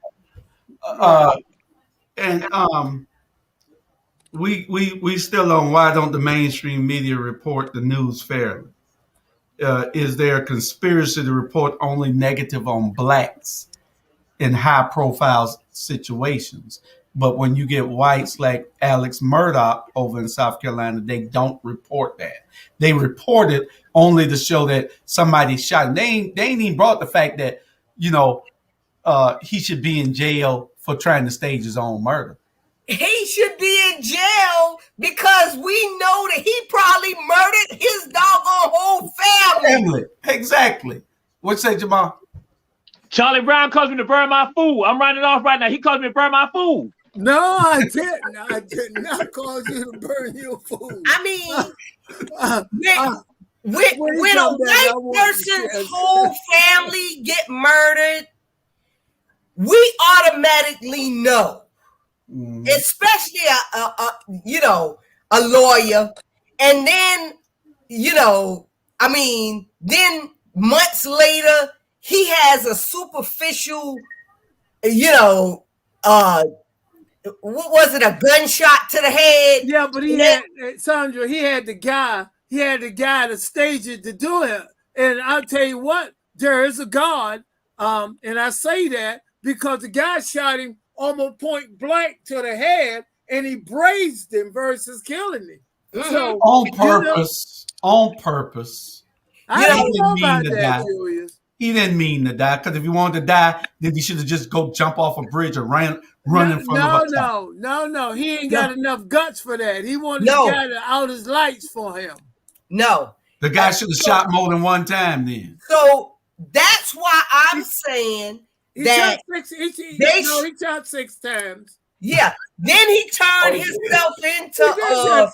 Okay. And we still on why don't the mainstream media report the news fairly? Is there a conspiracy to report only negative on blacks in high profile situations? But when you get whites like Alex Murdoch over in South Carolina, they don't report that. They report it only to show that somebody shot him. They ain't even brought the fact that, he should be in jail for trying to stage his own murder. He should be in jail because we know that he probably murdered his doggone whole family. Exactly. What you say, Jamal? Charlie Brown calls me to burn my food. I'm running off right now. He calls me to burn my food. No, I didn't. I did not cause you to burn your food. I mean, when a white person's whole family get murdered, we automatically know, especially a lawyer, and then then months later he has a superficial what was it, a gunshot to the head? Yeah, but he had Sandra. He had the guy to stage it to do it. And I'll tell you what, there is a God, and I say that because the guy shot him almost point blank to the head, and he brazed him versus killing him. Mm-hmm. So on purpose, on purpose. I don't know about that, Julius. He didn't mean to die, because if he wanted to die, then he should have just go jump off a bridge or run in front of a car. No. He ain't got enough guts for that. He wanted the guy to out his lights for him. No. The guy should have shot more than one time then. So that's why I'm saying that he shot 6 times. Yeah. Then he turned himself into the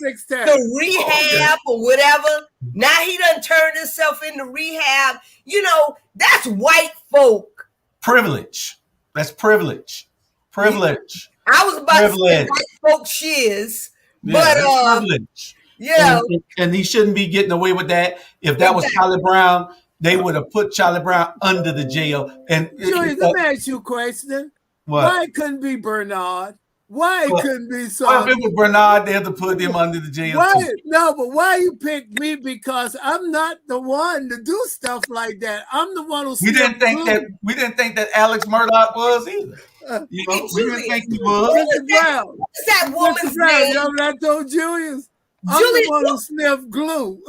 rehab or whatever. Now he done turned himself into rehab. You know, that's white folk. Privilege. That's privilege. Privilege. I was about to say white folk shiz. But privilege. Yeah. And he shouldn't be getting away with that. If that was Charlie Brown, they would have put Charlie Brown under the jail. And Julius, let me ask you a question. What? Why it couldn't be Bernard? Why it couldn't be so? Well, if it was Bernard, they had to put him under the jail. No, but why you picked me? Because I'm not the one to do stuff like that. I'm the one who. We didn't think that Alex Murdoch was either. We didn't think he was. Mr. Brown. What's that woman's name? You know what I told Julius? I'm the one who sniffed glue.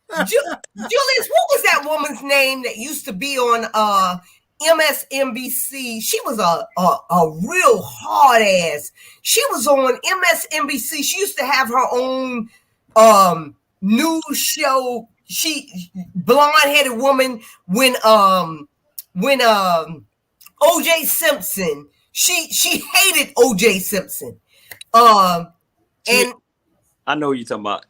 Julius, what was that woman's name that used to be on MSNBC? She was a real hard ass. She was on MSNBC. She used to have her own news show. She blonde-headed woman when OJ Simpson. She hated OJ Simpson. And I know what you're talking about.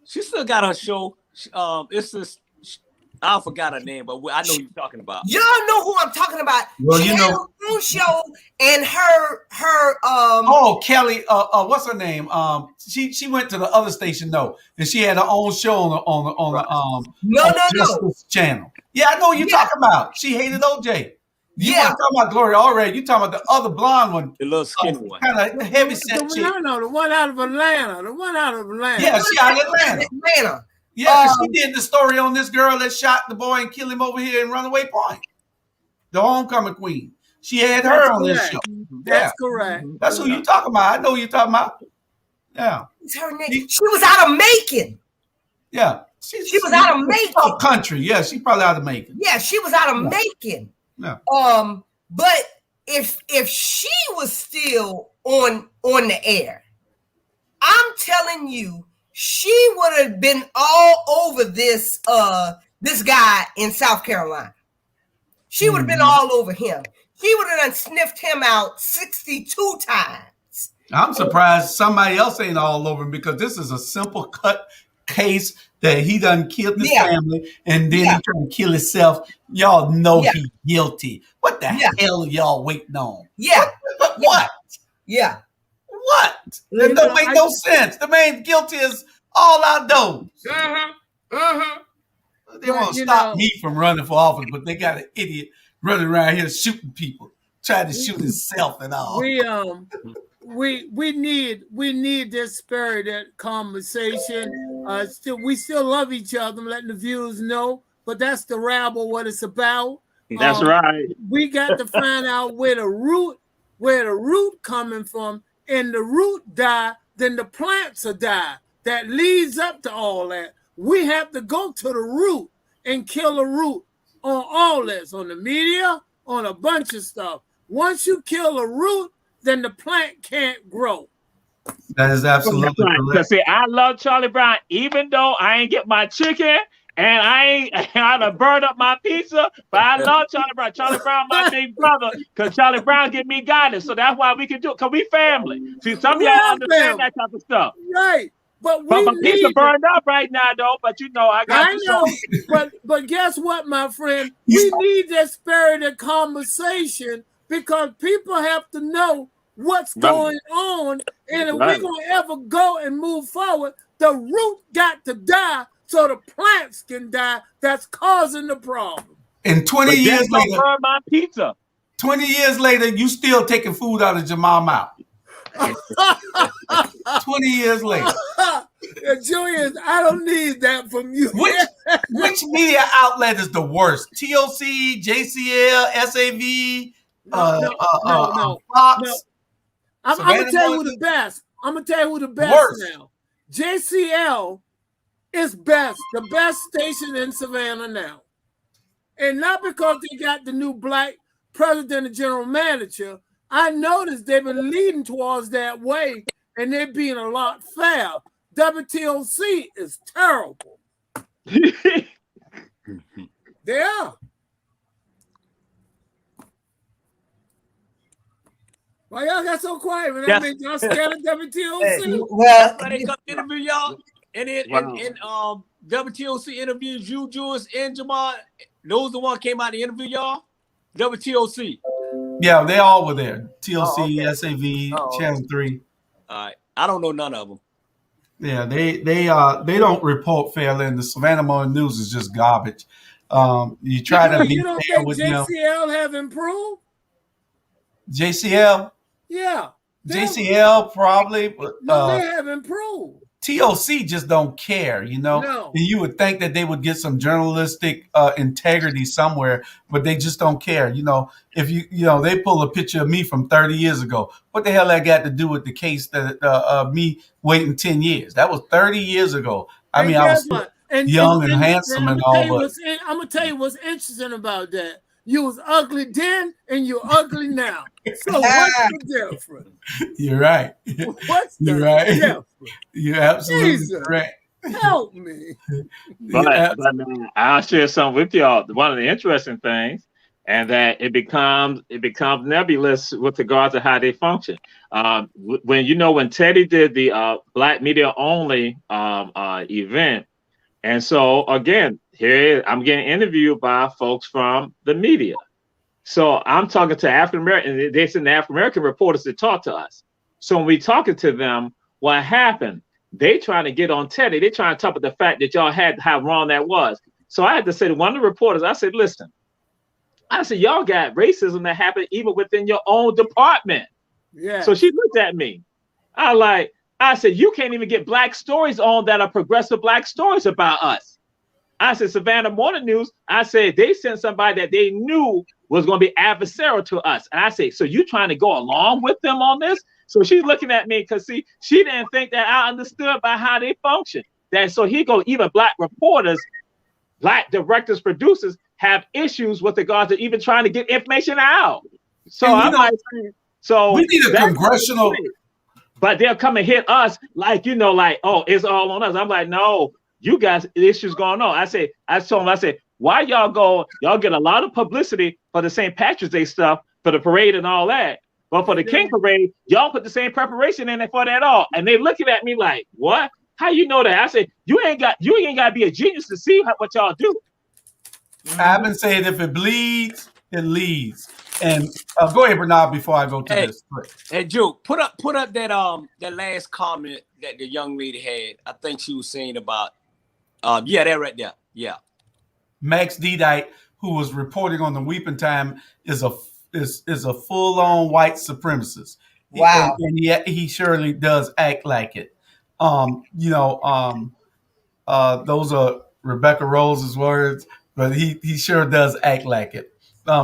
She still got her show. It's this. I forgot her name, but I know who you're talking about. Y'all know who I'm talking about. Well, she had her own show, and her Kelly. What's her name? She went to the other station though, and she had her own show on the Justice channel. Yeah, I know who you're talking about. She hated OJ. You weren't talking about Gloria already. You talking about the other blonde one, the little skinny one, kind of heavy set chick. No, the one out of Atlanta. Yeah, she out of Atlanta. Yeah, she did the story on this girl that shot the boy and killed him over here in Runaway Point. The homecoming queen. She had her on this show. That's correct. That's who you talking about. I know who you talking about. Yeah. What's her name? She was out of Macon. Yeah. She was out of Macon. Country. Yeah, she's probably out of Macon. Yeah, she was out of Macon. Yeah. But if she was still on the air, I'm telling you, she would have been all over this guy in South Carolina. She would have been all over him. She would have sniffed him out 62 times. I'm surprised somebody else ain't all over him, because this is a simple cut case that he done killed his family, and then he trying to kill himself. Y'all know he's guilty. What the hell are y'all waiting on? Yeah. What? Yeah. What? That don't make no sense. The man guilty is all outdoors. They won't stop me from running for office, but they got an idiot running around here shooting people, trying to shoot himself and all. We need this spirited conversation. We still love each other. I'm letting the viewers know, but that's the rabble, what it's about. That's right. We got to find out where the root coming from, and the root die, then the plants will die. That leads up to all that. We have to go to the root and kill the root on all this, on the media, on a bunch of stuff. Once you kill a root, then the plant can't grow. That is absolutely correct. See, I love Charlie Brown, even though I ain't get my chicken and I done burned up my pizza, but I love Charlie Brown. Charlie Brown, my big brother, because Charlie Brown give me guidance. So that's why we can do it, because we family. See, some of y'all understand that type of stuff. Right. But my pizza burned up right now, though. But I know. But guess what, my friend? We need that spirited conversation, because people have to know what's going on, and if we're gonna ever go and move forward, the root got to die so the plants can die. That's causing the problem. And 20 years later, burn my pizza. 20 years later, you still taking food out of Jamal's mouth. 20 years later. Julius, I don't need that from you. Which media outlet is the worst? TOC, JCL, SAV, No. Fox? I'm gonna tell you who the best. I'm gonna tell you who the best Worst. now. JCL is best, the best station in Savannah now. And not because they got the new black president and general manager. I noticed they've been leading towards that way, and they're being a lot fair. WTOC is terrible. They are. Why y'all got so quiet? Man, that means y'all scared of WTOC. Well, They come interview y'all, and then WTOC interviews you, Julius, and Jamal. Those the one came out to interview y'all. WTOC. Yeah, they all were there. TOC, okay. SAV, Channel 3. All right, I don't know none of them. Yeah, they don't report fairly, and the Savannah Morning News is just garbage. You try to be you don't fair think with JCL have improved? JCL. Yeah. JCL probably, but No, they have improved. TOC just don't care, you know. No. And you would think that they would get some journalistic integrity somewhere, but they just don't care. You know, if they pull a picture of me from 30 years ago. What the hell that got to do with the case that me waiting 10 years? That was 30 years ago. I mean, I was young and handsome and all, but I'm gonna tell you what's interesting about that. You was ugly then, and you're ugly now. So what's the difference? You're right. What's the difference? You're absolutely Jesus, correct. help me. But I'll share some with y'all. One of the interesting things, and that it becomes nebulous with regard to how they function. When Teddy did the Black Media Only event, and so again, I'm getting interviewed by folks from the media. So I'm talking to African American. They send the African American reporters to talk to us. So when we talking to them, what happened? They trying to get on Teddy. They trying to talk about the fact that y'all had how wrong that was. So I had to say to one of the reporters, I said, listen, y'all got racism that happened even within your own department. Yeah. So she looked at me. I said, you can't even get black stories on that are progressive black stories about us. I said, Savannah Morning News, I said, they sent somebody that they knew was going to be adversarial to us. And I say, so you trying to go along with them on this? So she's looking at me because, see, she didn't think that I understood by how they function. Even black reporters, black directors, producers have issues with regard to even trying to get information out. So we need a congressional. But they'll come and hit us like, oh, it's all on us. I'm like, no. You guys, issues going on. I told him, why y'all get a lot of publicity for the St. Patrick's Day stuff, for the parade and all that. But for the King Parade, y'all put the same preparation in it for that all. And they looking at me like, what? How you know that? I said, you ain't got to be a genius to see what y'all do. I've been saying if it bleeds, it leads. And go ahead, Bernard, before I go to this. Hey, Joe, put up that last comment that the young lady had. I think she was saying about that right there. Yeah. Max Dedite, who was reporting on the Weeping Time, is a full-on white supremacist. Wow. And yet he surely does act like it. Those are Rebecca Rose's words, but he sure does act like it.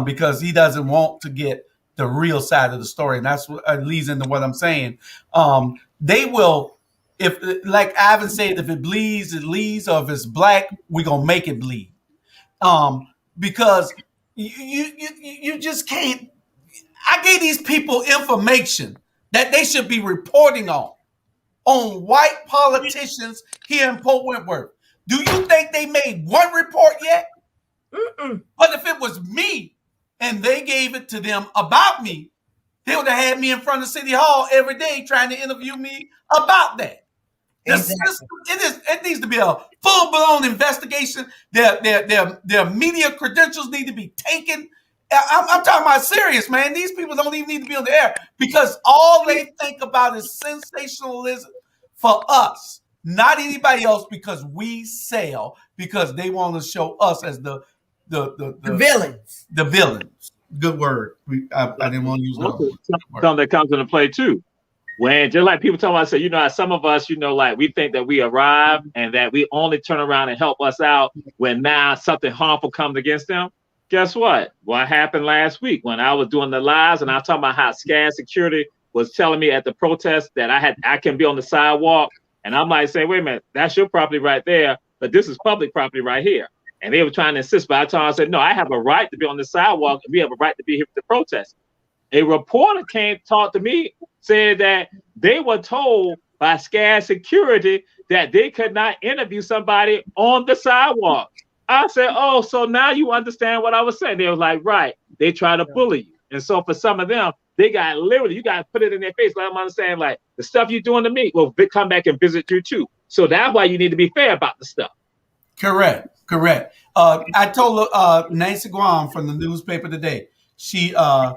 Because he doesn't want to get the real side of the story. And that's what leads into what I'm saying. They will, if like Ivan said, if it bleeds, it leads, or if it's black, we're going to make it bleed. Because you just can't. I gave these people information that they should be reporting on white politicians here in Port Wentworth. Do you think they made one report yet? Mm-mm. But if it was me and they gave it to them about me, they would have had me in front of City Hall every day trying to interview me about that. Exactly. It needs to be a full-blown investigation. Their media credentials need to be taken. I'm talking about serious, man. These people don't even need to be on the air because all they think about is sensationalism for us, not anybody else, because we sell, because they want to show us as the villains. The villains. Good word. I didn't want to use that word. Something that comes into play too. When just like people tell us, say, some of us, like we think that we arrive and that we only turn around and help us out when now something harmful comes against them. Guess what? What happened last week when I was doing the lives and I was talking about how SCAD security was telling me at the protest that I can be on the sidewalk, and I'm like saying, wait a minute, that's your property right there, but this is public property right here. And they were trying to insist, but I said, no, I have a right to be on the sidewalk, and we have a right to be here for the protest. A reporter came talk to me, said that they were told by SCAD security that they could not interview somebody on the sidewalk. I said, oh, so now you understand what I was saying. They were like, right. They try to bully you. And so for some of them, they got literally, you got to put it in their face. Like I'm understanding, like the stuff you're doing to me will come back and visit you too. So that's why you need to be fair about the stuff. Correct. I told Nancy Guam from the newspaper today, she got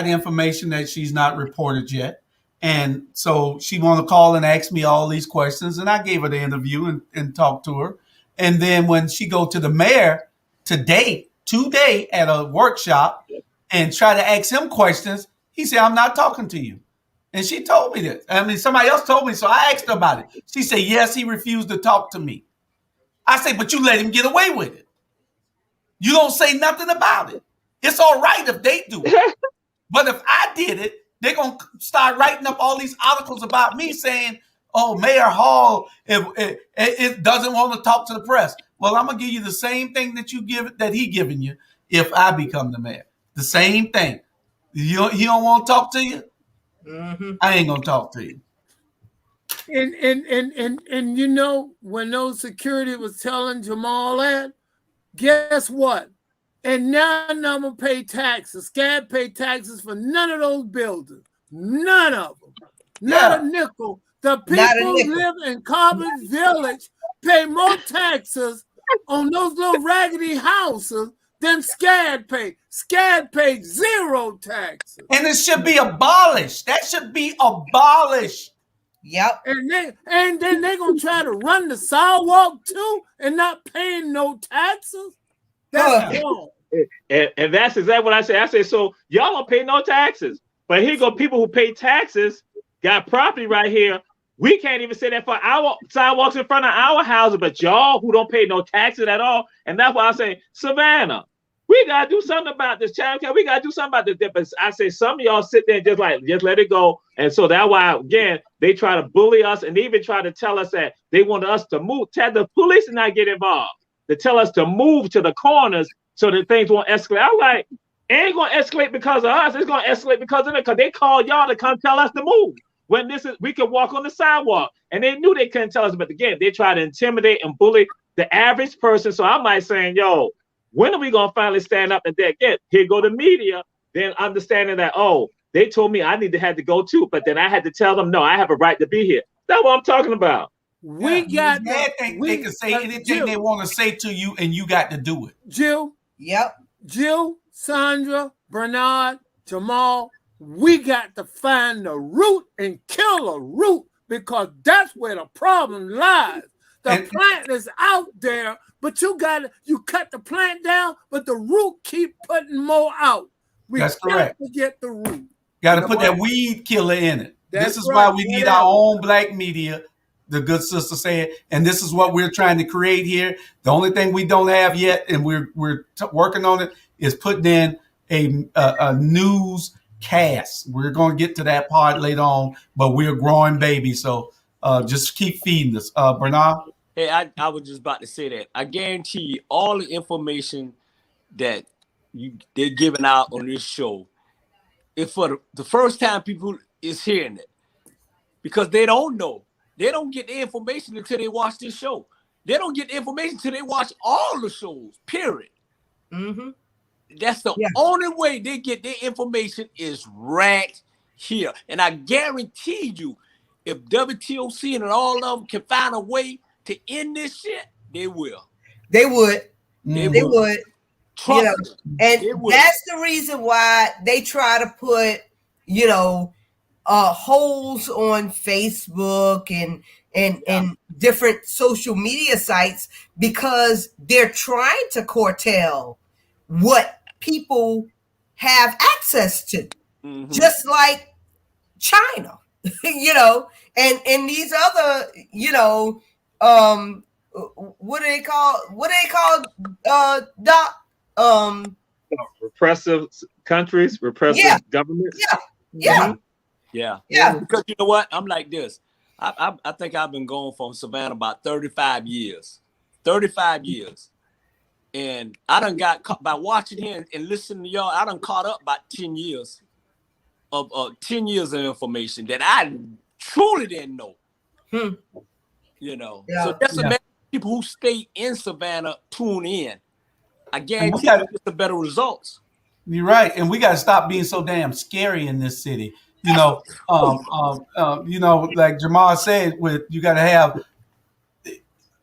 information that she's not reported yet. And so she wanted to call and ask me all these questions. And I gave her the interview and talked to her. And then when she go to the mayor today at a workshop and try to ask him questions, he said, I'm not talking to you. And she told me this. I mean, somebody else told me, so I asked her about it. She said, yes, he refused to talk to me. I say, but you let him get away with it. You don't say nothing about it. It's all right if they do it. But if I did it, they're going to start writing up all these articles about me saying, oh, Mayor Hall it doesn't want to talk to the press. Well, I'm going to give you the same thing that he giving you if I become the mayor. The same thing. He don't want to talk to you? Mm-hmm. I ain't going to talk to you. And when those security was telling Jamal that, guess what? And now I'm going to pay taxes. SCAD pay taxes for none of those buildings. None of them. Not a nickel. The people who live in Carbon Village pay more taxes on those little raggedy houses than SCAD pay. SCAD paid zero taxes. And it should be abolished. That should be abolished. Yep. And then they're going to try to run the sidewalk too and not paying no taxes? That's wrong. And that's exactly what I say. I say, so y'all don't pay no taxes. But here go people who pay taxes, got property right here. We can't even say that for our sidewalks in front of our houses, but y'all who don't pay no taxes at all. And that's why I say, Savannah, we got to do something about this, child. We got to do something about this. But I say some of y'all sit there and just let it go. And so that's why, again, they try to bully us and even try to tell us that they want us to move. Tell the police to not get involved. To tell us to move to the corners so that things won't escalate. I'm like, it ain't going to escalate because of us. It's going to escalate because of it, because they called y'all to come tell us to move. When we could walk on the sidewalk, and they knew they couldn't tell us. But again, they try to intimidate and bully the average person. So I'm like saying, yo, when are we going to finally stand up and then again, here go the media, then understanding that, oh, they told me I had to go too, but then I had to tell them, no, I have a right to be here. That's what I'm talking about. They can say anything they want to say to you, and you got to do it. Jill. Yep. Jill, Sandra, Bernard, Jamal, we got to find the root and kill a root, because that's where the problem lies. The plant is out there, but you cut the plant down, but the root keep putting more out. That's correct. To get the root. Got to put that weed killer in it. This is why we need our own black media, the good sister said, and this is what we're trying to create here. The only thing we don't have yet, and we're working on it, is putting in a news cast. We're going to get to that part later on, but we're growing babies, so just keep feeding us. Bernard? Hey, I was just about to say that. I guarantee you all the information that they're giving out on this show, if for the first time people is hearing it, because they don't know. They don't get the information until they watch this show. They don't get the information until they watch all the shows, period. Mm-hmm. That's the only way they get their information is right here. And I guarantee you, if WTOC and all of them can find a way to end this shit, they will. They would. They would. Trust and that's the reason why they try to put, holes on Facebook and different social media sites, because they're trying to curtail what people have access to, Mhm. just like China, you know, and these other, you know, what do they call doc? Repressive countries, repressive Yeah. governments. Yeah. Yeah. Because you know what? I'm like this. I think I've been going from Savannah about 35 years. 35 years. And I done got caught by watching here and listening to y'all. I done caught up about 10 years of 10 years of information that I truly didn't know. You know. Yeah. So that's amazing. People who stay in Savannah tune in. I guarantee gotta- you get the better results. You're right, and we got to stop being so damn scary in this city. You know, like Jamal said, with you got to have.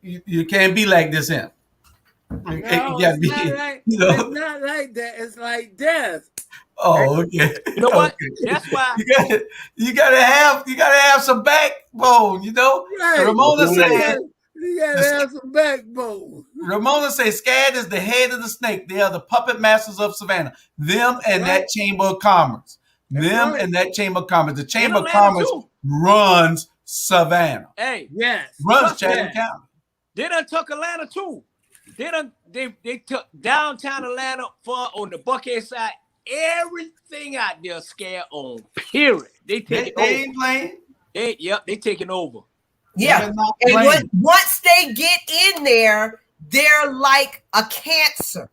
You can't be like this, him. No, You gotta be, it's not like that. It's like death. Oh, okay. You know what? Okay. That's why you gotta have some backbone. You know, Right. Ramona said. You gotta have some backbone. Ramona says SCAD is the head of the snake. They are the puppet masters of Savannah. Them and that Chamber of Commerce. And that Chamber of Commerce. The Chamber of Commerce runs Savannah. Hey, Runs Chatham County. They done took Atlanta too. They took downtown Atlanta on the Buckhead side. Everything out there SCAD on. Period. They ain't playing. They taking over. Yeah. And once they get in there, they're like a cancer.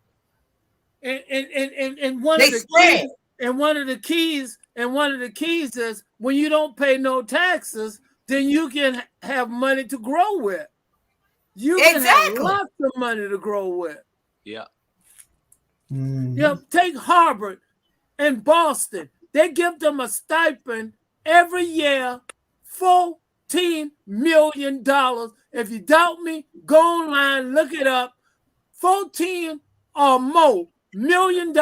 And one of the keys is when you don't pay no taxes, then you can have money to grow with. You can have lots of money to grow with. Yeah. Mm-hmm. Yeah, take Harvard and Boston. They give them a stipend every year, $14 million. If you doubt me, go online, look it up. 14 or more $1 million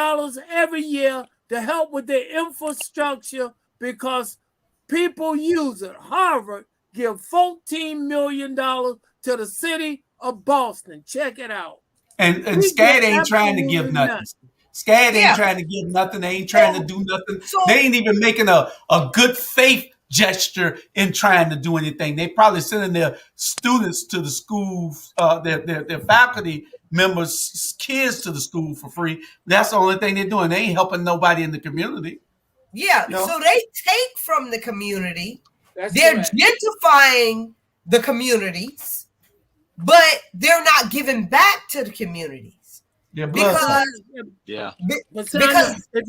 every year to help with their infrastructure because people use it. Harvard give $14 million to the city of Boston. Check it out. And SCAD ain't trying to give nothing. SCAD ain't trying to give nothing. They ain't trying to do nothing. They ain't even making a good faith gesture in trying to do anything. They probably sending their students to the school, their faculty members, kids to the school for free. That's the only thing they're doing. They ain't helping nobody in the community. Yeah, you know? So they take from the community. They're gentrifying the communities, but they're not giving back to the communities. Because if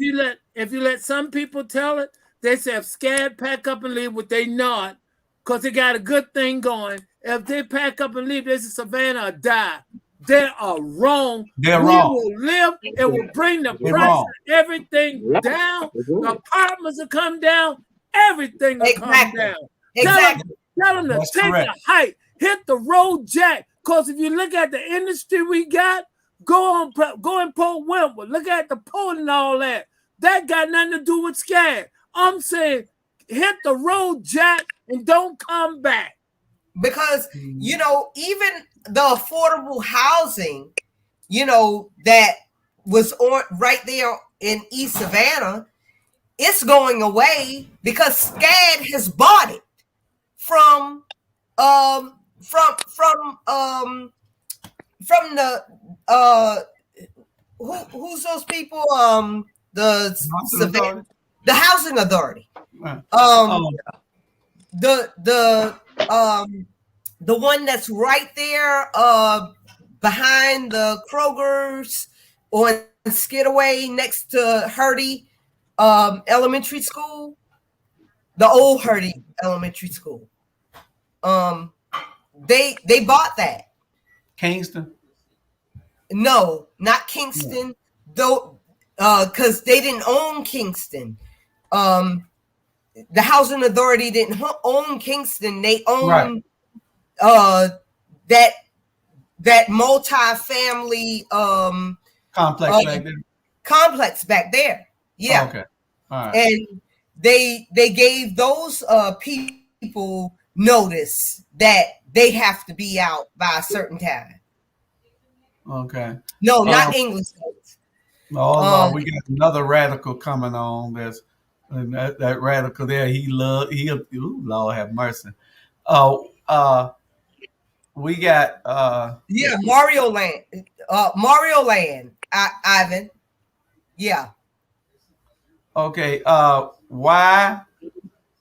you let some people tell it, they say if SCAD pack up and leave, what they not, because they got a good thing going. If they pack up and leave, they say Savannah or die. They are wrong. They're wrong. Will live. It will bring the price of everything down. The apartments will come down. Everything will come down. Tell them to take the height, hit the road jack. Because if you look at the industry we got, go in Port Wentworth, look at the port and all that. That got nothing to do with SCAD. I'm saying hit the road jack and don't come back. Because, you know, even the affordable housing, you know, that was on right there in East Savannah, it's going away because SCAD has bought it from the who's those people? The housing authority. The one that's right there behind the Kroger's on Skidaway next to Hurdy Elementary School, the old Hurdy Elementary School. They bought that. Kingston? No, not Kingston. Though, because they didn't own Kingston. The housing authority didn't own Kingston. They owned that multi-family complex back there. Yeah. Oh, okay. All right. And they gave those people notice that they have to be out by a certain time. Okay. No, not English notice. Oh Lord, we got another radical coming on. And that radical there. Ooh, Lord have mercy. Oh, we got Yeah, Mario Land. Mario Land. Ivan. Yeah. okay. Why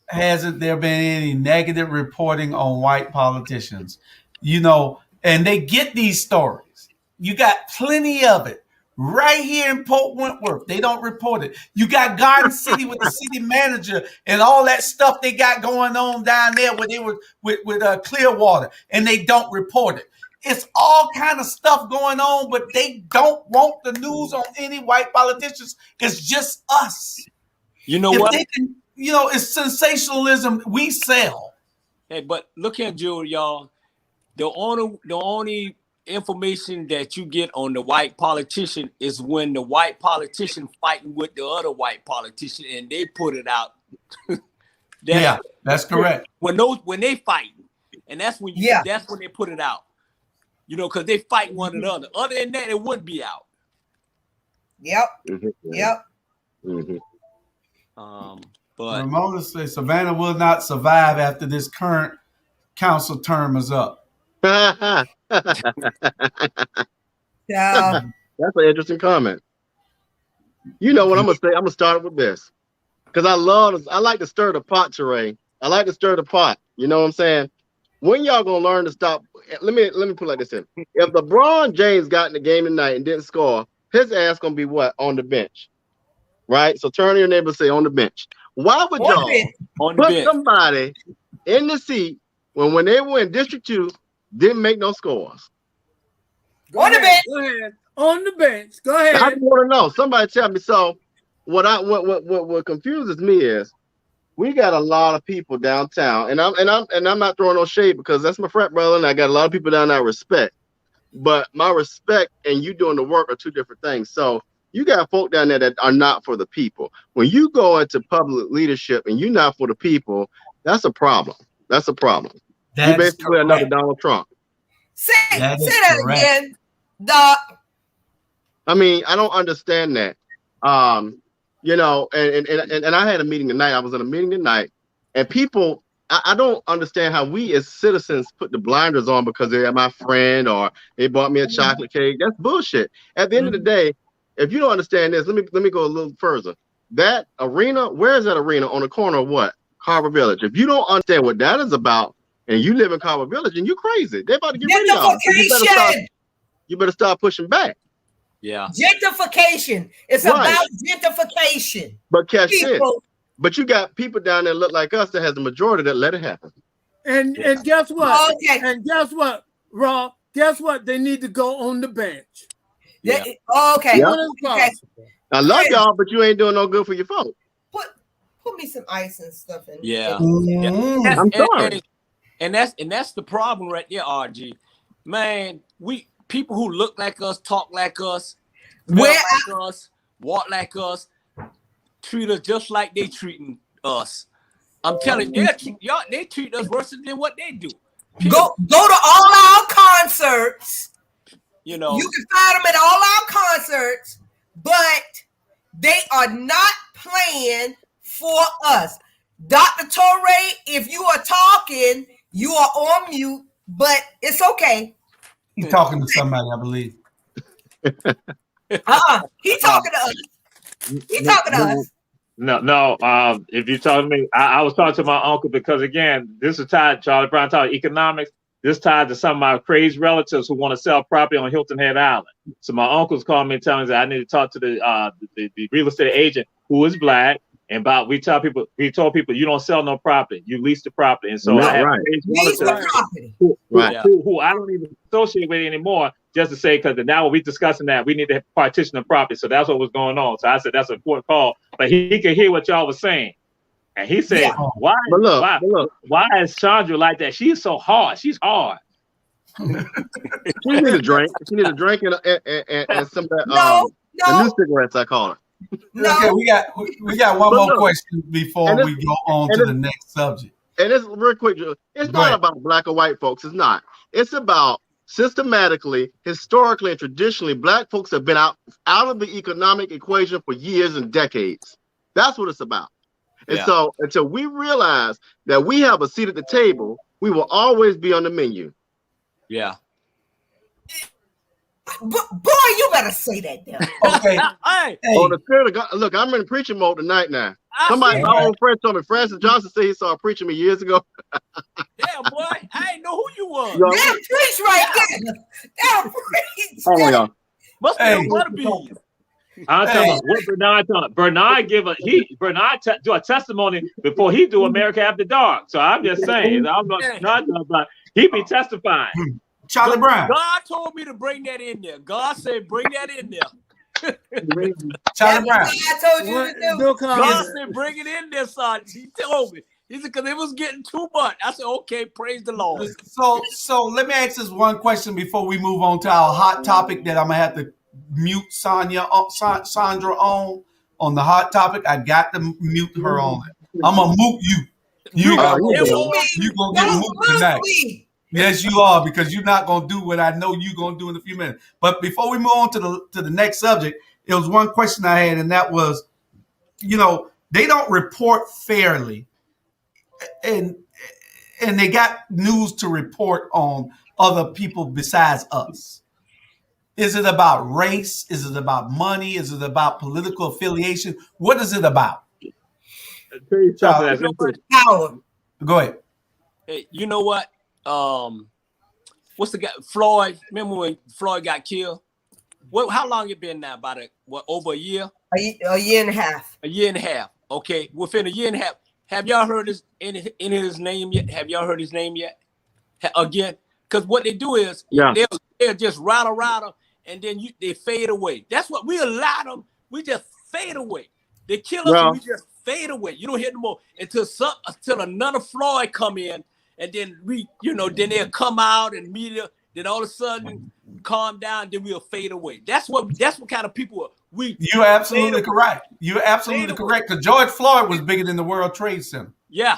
hasn't there been any negative reporting on white politicians? And they get these stories. You got plenty of it right here in Port Wentworth. They don't report it. You got Garden City with the city manager and all that stuff they got going on down there where they were with Clearwater, and they don't report it. It's all kind of stuff going on, but they don't want the news on any white politicians. It's just us. You know if what? They can, it's sensationalism. We sell. Hey, but look here, Julie, y'all. The only information that you get on the white politician is when the white politician fighting with the other white politician, and they put it out. That's correct. When they fighting, and that's when that's when they put it out. Because they fight one another. Other than that, it wouldn't be out. Yep. Mm-hmm. Yep. Mm-hmm. But Ramona says Savannah will not survive after this current council term is up. Yeah. That's an interesting comment. You know what I'm gonna say? I'm gonna start with this because I like to stir the pot, Teray. I like to stir the pot. You know what I'm saying? When y'all gonna learn to stop? Let me put it like this in. If LeBron James got in the game tonight and didn't score, his ass gonna be what? On the bench, right? So turn to your neighbor and say on the bench. Why would y'all put somebody in the seat when they were in District 2 didn't make no scores? On the bench. Go ahead. On the bench. Go ahead. I want to know. Somebody tell me. So what confuses me is we got a lot of people downtown, and I'm not throwing no shade because that's my frat brother, and I got a lot of people down there I respect. But my respect and you doing the work are two different things. So you got folk down there that are not for the people. When you go into public leadership and you're not for the people, that's a problem. That's a problem. You basically another Donald Trump. Say that again, Doc. I mean, I don't understand that. And I had a meeting tonight. I was in a meeting tonight, and people, I don't understand how we as citizens put the blinders on because they're my friend or they bought me a chocolate cake. That's bullshit. At the end of the day, if you don't understand this, let me go a little further. That arena, where is that arena? On the corner of what? Carver Village. If you don't understand what that is about, and you live in Carver Village, and you're crazy. They're about to get rid of y'all. You better start pushing back. Yeah. Gentrification. It's about gentrification. But catch this. But you got people down there look like us that has the majority that let it happen. And guess what? Okay. And guess what, Raw? Guess what? They need to go on the bench. Yeah. Okay. Yep. Okay. I love y'all, but you ain't doing no good for your folks. Put me some ice and stuff in. Yeah. Mm-hmm. I'm sorry. And that's the problem right there, RG. Man, people who look like us, talk like us, like us, walk like us, treat us just like they treating us. I'm telling you, they treat us worse than what they do. Go to all our concerts. You can find them at all our concerts, but they are not playing for us. Dr. Torre, if you are talking, you are on mute, but it's okay. He's talking to somebody, I believe. He's talking to us. He's talking to us. No. If you talk to me, I was talking to my uncle because again, this is tied. Charlie Brown taught economics. This tied to some of my crazy relatives who want to sell property on Hilton Head Island. So my uncles called me and telling me that I need to talk to the real estate agent who is black. And we told people you don't sell no property, you lease the property. And so I have lease the property. Who I don't even associate with anymore, just to say because now we're discussing that we need to partition the property. So that's what was going on. So I said that's an important call. But he could hear what y'all was saying. And he said, why is Chandra like that? She's so hard. She's hard. She need a drink. She need a drink and some of that the new cigarettes, I call it. No. Okay, we got one more question before we go on to the next subject. And it's real quick. It's not about black or white folks. It's not. It's about systematically, historically, and traditionally, black folks have been out of the economic equation for years and decades. That's what it's about. And so until we realize that we have a seat at the table, we will always be on the menu. Yeah. Boy, you better say that there. Okay. Hey, On the spirit of God, look, I'm in preaching mode tonight now. Somebody, my old friend told me, Francis Johnson said he saw a preacher me years ago. damn, boy, I didn't know who you was. Yo, That preach right there. That preach. oh my God. Must be Hey. a butterbean. I'm talking about what Bernard talking. Bernard do a testimony before he do America After Dark. So I'm just saying, I'm not talking about he be testifying. Charlie Brown. God told me to bring that in there. God said, bring that in there. Charlie Brown. I told you to do. Bill God Cosby. said, bring it in there, son. He told me. He said, because it was getting too much. I said, okay, praise the Lord. So let me ask this one question before we move on to our hot topic that I'm gonna have to mute Sandra on the hot topic. I got to mute her on it. I'm gonna mute you. You gonna get moved tonight. Yes, you are, because you're not gonna do what I know you're gonna do in a few minutes. But before we move on to the next subject, it was one question I had, and that was, they don't report fairly, and they got news to report on other people besides us. Is it about race? Is it about money? Is it about political affiliation? What is it about? Power. Go ahead. Hey, you know what? What's the guy? Floyd. Remember when Floyd got killed? How long it been now? About over a year? A year and a half. A year and a half. Okay, within a year and a half. Have y'all heard his name yet? Have y'all heard his name yet? Again, because what they do is they'll just rattle, and then they fade away. That's what we allow them. We just fade away. They kill us, and we just fade away. You don't hear no more until another Floyd come in, and then then they'll come out and media. Then all of a sudden calm down. Then we'll fade away. That's what kind of people are. You're absolutely correct. You're absolutely correct. Because George Floyd was bigger than the World Trade Center. Yeah,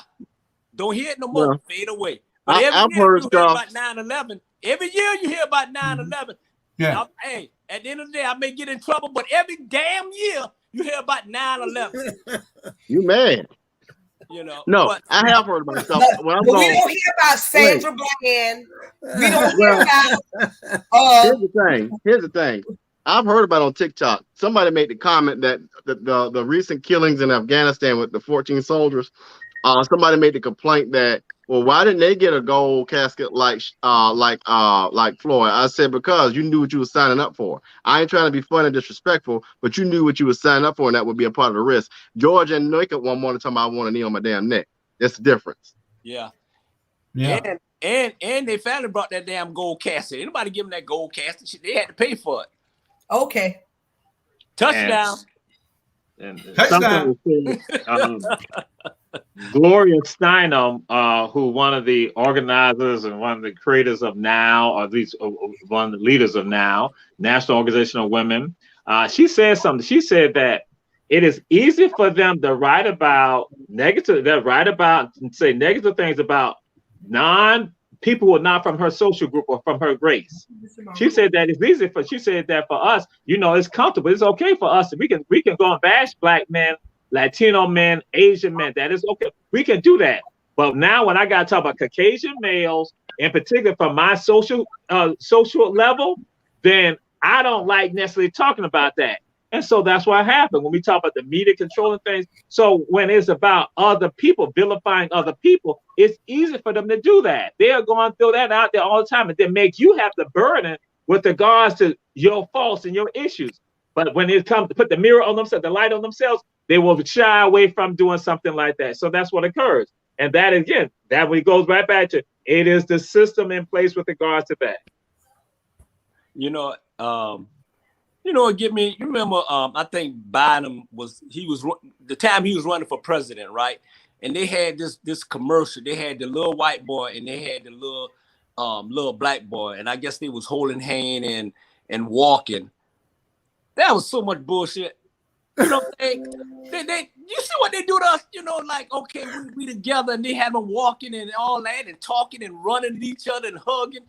don't hear it no more. Yeah. Fade away. But I've heard you hear stuff. about 9/11. Every year you hear about 9/11. Yeah. Hey, at the end of the day, I may get in trouble, but every damn year you hear about 9/11. You mad? No, but, I have heard about stuff. But we don't hear about Sandra Bland. We don't hear about. Here's the thing. I've heard about on TikTok. Somebody made the comment that the recent killings in Afghanistan with the 14 soldiers. Somebody made the complaint that, well, why didn't they get a gold casket like Floyd? I said, because you knew what you were signing up for. I ain't trying to be funny and disrespectful, but you knew what you were signing up for, and that would be a part of the risk. George and Nick at one morning talking about, I want a knee on my damn neck. That's the difference. Yeah. Yeah. And they finally brought that damn gold casket. Anybody give them that gold casket? Shit, they had to pay for it. Okay. Touchdown. And Touchdown. Gloria Steinem, who one of the organizers and one of the creators of NOW, or at least one of the leaders of NOW, National Organization of Women, she said something. She said that it is easy for them to write about say negative things about people who are not from her social group or from her race. She said that it's easy she said that for us, it's comfortable. It's okay for us. We can go and bash black men, Latino men, Asian men. That is okay. We can do that. But now when I got to talk about Caucasian males, in particular from my social level, then I don't like necessarily talking about that. And so that's what happened when we talk about the media controlling things. So when it's about other people, vilifying other people, it's easy for them to do that. They are going to throw that out there all the time and then make you have the burden with regards to your faults and your issues. But when it comes to put the mirror on themselves, the light on themselves, they will shy away from doing something like that. So that's what occurs. And that, again, that when it goes right back to, it is the system in place with regards to that. Get me. You remember? I think Biden was the time he was running for president, right? And they had this commercial. They had the little white boy and they had the little black boy, and I guess they was holding hand and walking. That was so much bullshit. You know, they you see what they do to us? Like, okay, we together, and they have them walking and all that and talking and running at each other and hugging.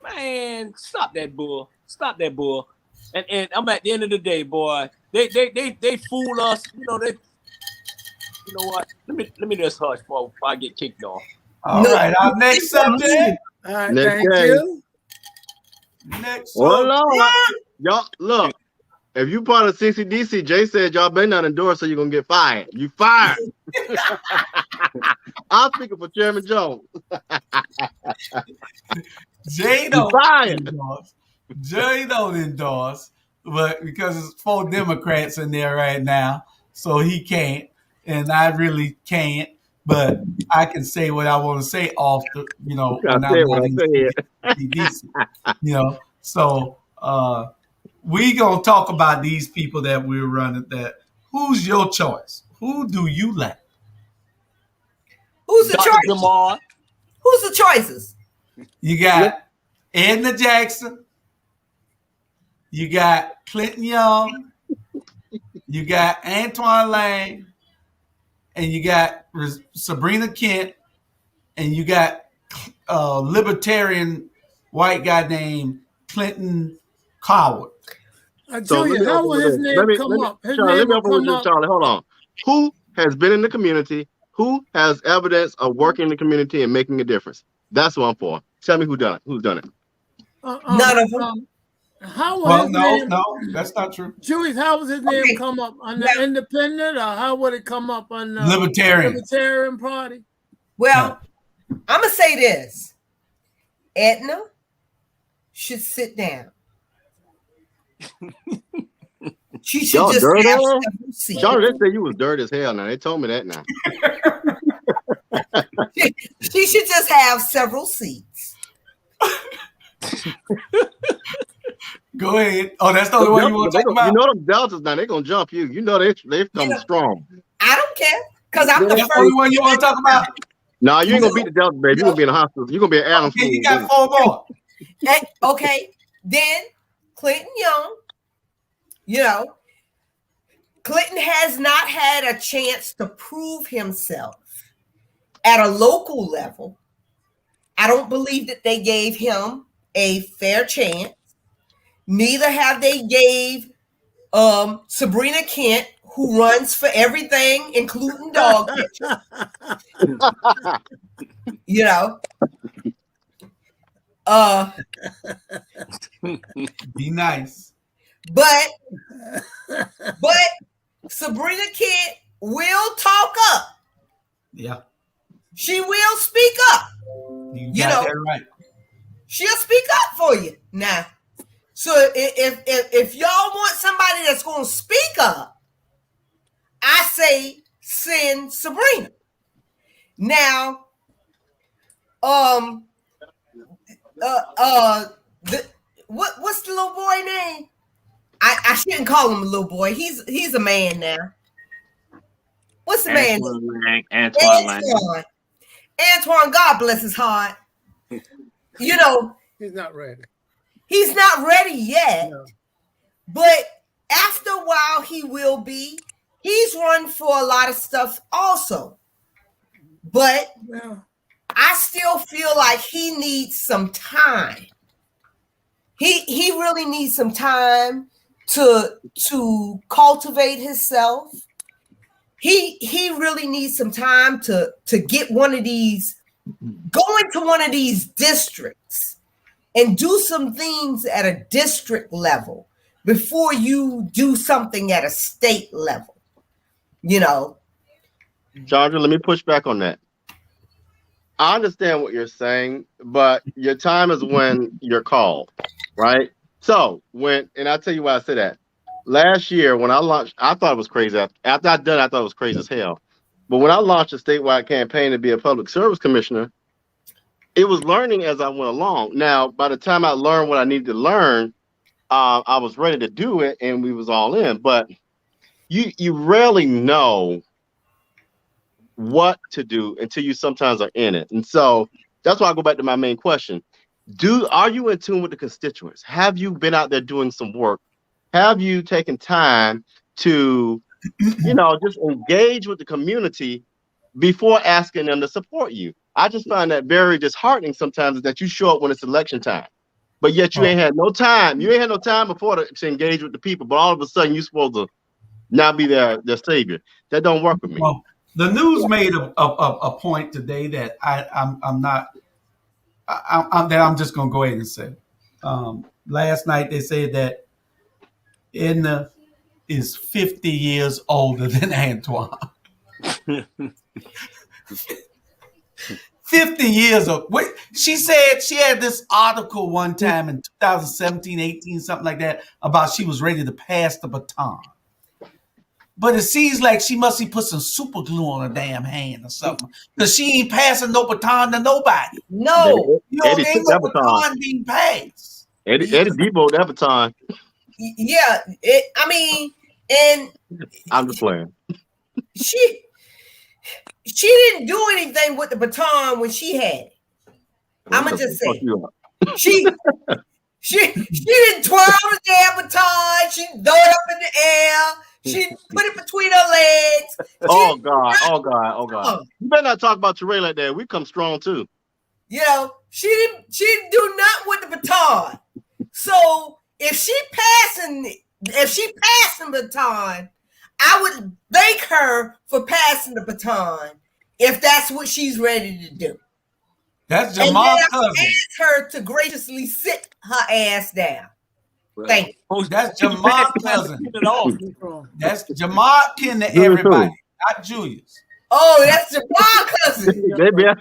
Man, stop that bull. Stop that bull. And I'm at the end of the day, boy. They fool us. You know what? Let me just hush before I get kicked off. All right, our next subject. All right, Next thank game. you. Next Hold subject. on. Y'all, look. If you part of CCDC, Jay said y'all better not endorse, so you're gonna get fired. You fired. I'm speaking for Chairman Jones. Jay You don't fired. endorse. Jay don't endorse, but because it's 4 Democrats in there right now, so he can't, and I really can't. But I can say what I want to say off the, when I'm not in CCDC, So we gonna talk about these people that we're running. Who's your choice? Who do you like? Who's the Dr. choice? Jamal. Who's the choices? You got Edna Jackson. You got Clinton Young. You got Antoine Lang. And you got Sabrina Kent. And you got a libertarian white guy named Clinton Coward. Julia, how will his name come up? His name will come up. Charlie, hold on. Who has been in the community? Who has evidence of working in the community and making a difference? That's what I'm for. Tell me who's done it. None of them. How will his name? No, that's not true. Julius, how will his name come up on the Independent, or how would it come up on the Libertarian Party? Well, I'm gonna say this: Edna should sit down. She should just have several seats. Charlie, they say you was dirty as hell. Now they told me that now. She should just have several seats. Go ahead. Oh, that's the only one you want to talk about? You know them Deltas now, they're going to jump you. You know they've come strong. I don't care, because I'm the That's first. the only one you want to talk about? No, you ain't going to beat the Deltas, baby. You're going to be in the hospital. You're going to be an Adams. Okay, you got 4 more. Okay, then Clinton Young. Clinton has not had a chance to prove himself at a local level. I don't believe that they gave him a fair chance. Neither have they gave Sabrina Kent, who runs for everything, including dog catcher. Be nice. But Sabrina Kent will talk up. Yeah. She will speak up. You got that right. She'll speak up for you now. So if y'all want somebody that's going to speak up, I say send Sabrina. Now, what's the little boy name? I shouldn't call him a little boy. He's a man now. What's the man name? Antoine. Antoine, God bless his heart. He's not ready. He's not ready yet. No. But after a while, he will be. He's run for a lot of stuff also. But I still feel like he needs some time. He really needs some time to cultivate himself. He really needs some time to get go into one of these districts and do some things at a district level before you do something at a state level. Chandra, let me push back on that. I understand what you're saying, but your time is when you're called, right? So and I'll tell you why I say that. Last year when I launched, I thought it was crazy. After I done, I thought it was crazy as hell. But when I launched a statewide campaign to be a public service commissioner, it was learning as I went along. Now, by the time I learned what I needed to learn, I was ready to do it, and we was all in. But you rarely know what to do until you sometimes are in it. And so that's why I go back to my main question. Are you in tune with the constituents? Have you been out there doing some work? Have you taken time to, just engage with the community before asking them to support you? I just find that very disheartening sometimes that you show up when it's election time. but yet you ain't had no time. You ain't had no time before to engage with the people, but all of a sudden you're supposed to now be their savior. That don't work with me. Well, the news made a point today that I'm just gonna go ahead and say. Last night they said that Edna is 50 years older than Antoine. 50 years old. Wait, she said she had this article one time in 2017, 18, something like that, about she was ready to pass the baton. But it seems like she must have put some super glue on her damn hand or something. Because she ain't passing no baton to nobody. No. You know, there ain't no baton being passed. Eddie Debo that baton. Yeah. I mean, and I'm just playing. She didn't do anything with the baton when she had it. I'ma just say she didn't twirl the damn baton. She throw it up in the air. She put it between her legs. Oh God. You better not talk about Teray like that. We come strong too. You know, she didn't do nothing with the baton. So if she passing the baton, I would thank her for passing the baton if that's what she's ready to do. That's Jamal's cousin. Ask her to graciously sit her ass down. Thank you. That's Jamal's cousin. That's Jamal kin to everybody, not Julius. Oh, that's Jamal's cousin. We got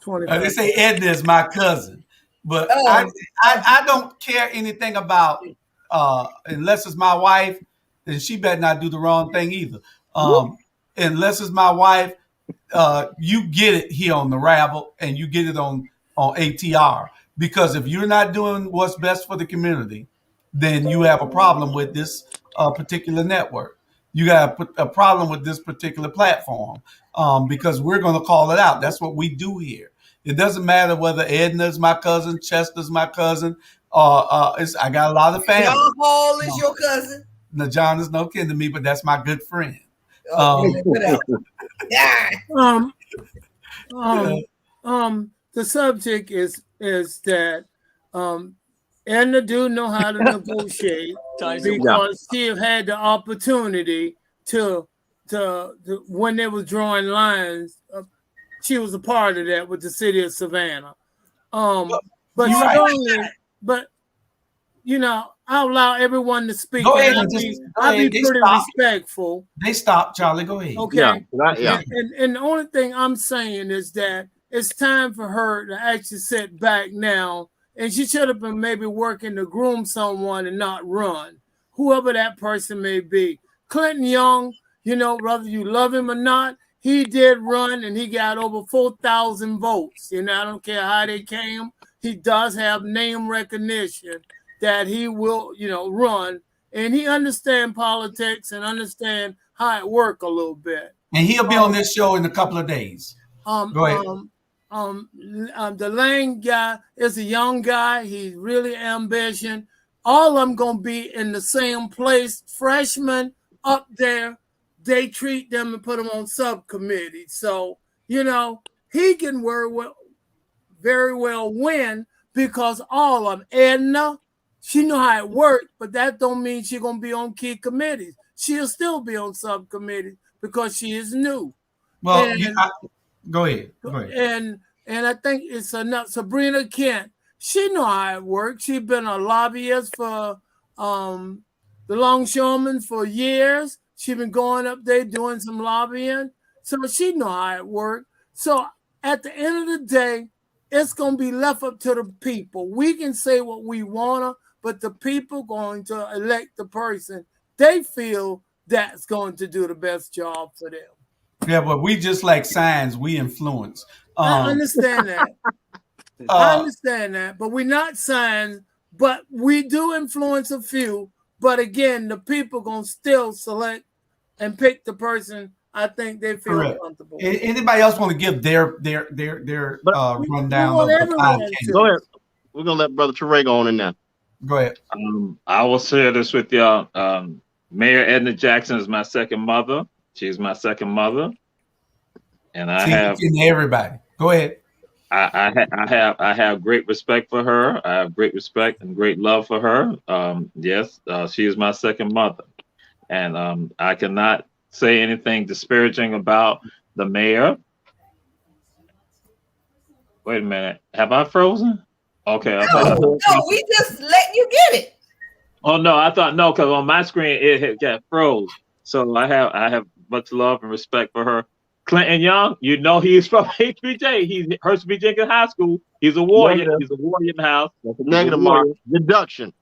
25. They say Edna is my cousin, but I don't care anything about unless it's my wife, then she better not do the wrong thing either. Unless it's my wife, you get it here on the Rabble and you get it on ATR. Because if you're not doing what's best for the community, then you have a problem with this particular network. You got a problem with this particular platform because we're going to call it out. That's what we do here. It doesn't matter whether Edna's my cousin, Chester's my cousin. I got a lot of family. John Hall is your cousin. No, John is no kin to me, but that's my good friend. The subject is that Edna do know how to negotiate because she had the opportunity to when they was drawing lines. She was a part of that with the city of Savannah. But you know, I'll allow everyone to speak. Go ahead. I'll be pretty respectful. They stopped, Charlie. Go ahead. Okay. Yeah. And the only thing I'm saying is that it's time for her to actually sit back now, and she should have been maybe working to groom someone and not run, whoever that person may be. Clinton Young, you know, whether you love him or not, he did run and he got over 4,000 votes. You know, I don't care how they came. He does have name recognition that he will, you know, run, and he understand politics and understand how it work a little bit. And he'll be on this show in a couple of days. Go ahead. The Lang guy is a young guy. He's really ambitious. All of them gonna be in the same place. Freshmen up there, they treat them and put them on subcommittees. So you know he can very well win because all of them. Edna, she know how it works, but that don't mean she's gonna be on key committees. She'll still be on subcommittees because she is new. Well, go ahead. And I think it's enough. Sabrina Kent, she know how it works. She's been a lobbyist for the longshoremen for years. She's been going up there doing some lobbying. So she know how it works. So at the end of the day, it's going to be left up to the people. We can say what we want to, but the people going to elect the person they feel that's going to do the best job for them. Yeah, but we just like signs, we influence. I understand that. I understand that, but we're not signs, but we do influence a few. But again, the people gonna still select and pick the person I think they feel comfortable. Anybody else want to give their rundown of the 5K? Go ahead. We're gonna let Brother Teray go on in there. Go ahead. I will share this with y'all. Mayor Edna Jackson is my second mother. She's my second mother. And I have everybody. Go ahead. I have great respect for her. I have great respect and great love for her. Yes, she is my second mother, and I cannot say anything disparaging about the mayor. Wait a minute, have I frozen? Okay, I thought. No, we just letting you get it. Oh no, I thought no, because on my screen it got froze. So I have much love and respect for her. Clinton Young, you know he's from HBJ. He's Hurst B. Jenkins High School. He's a warrior. Negative. He's a warrior in the house. That's a negative mark. Deduction.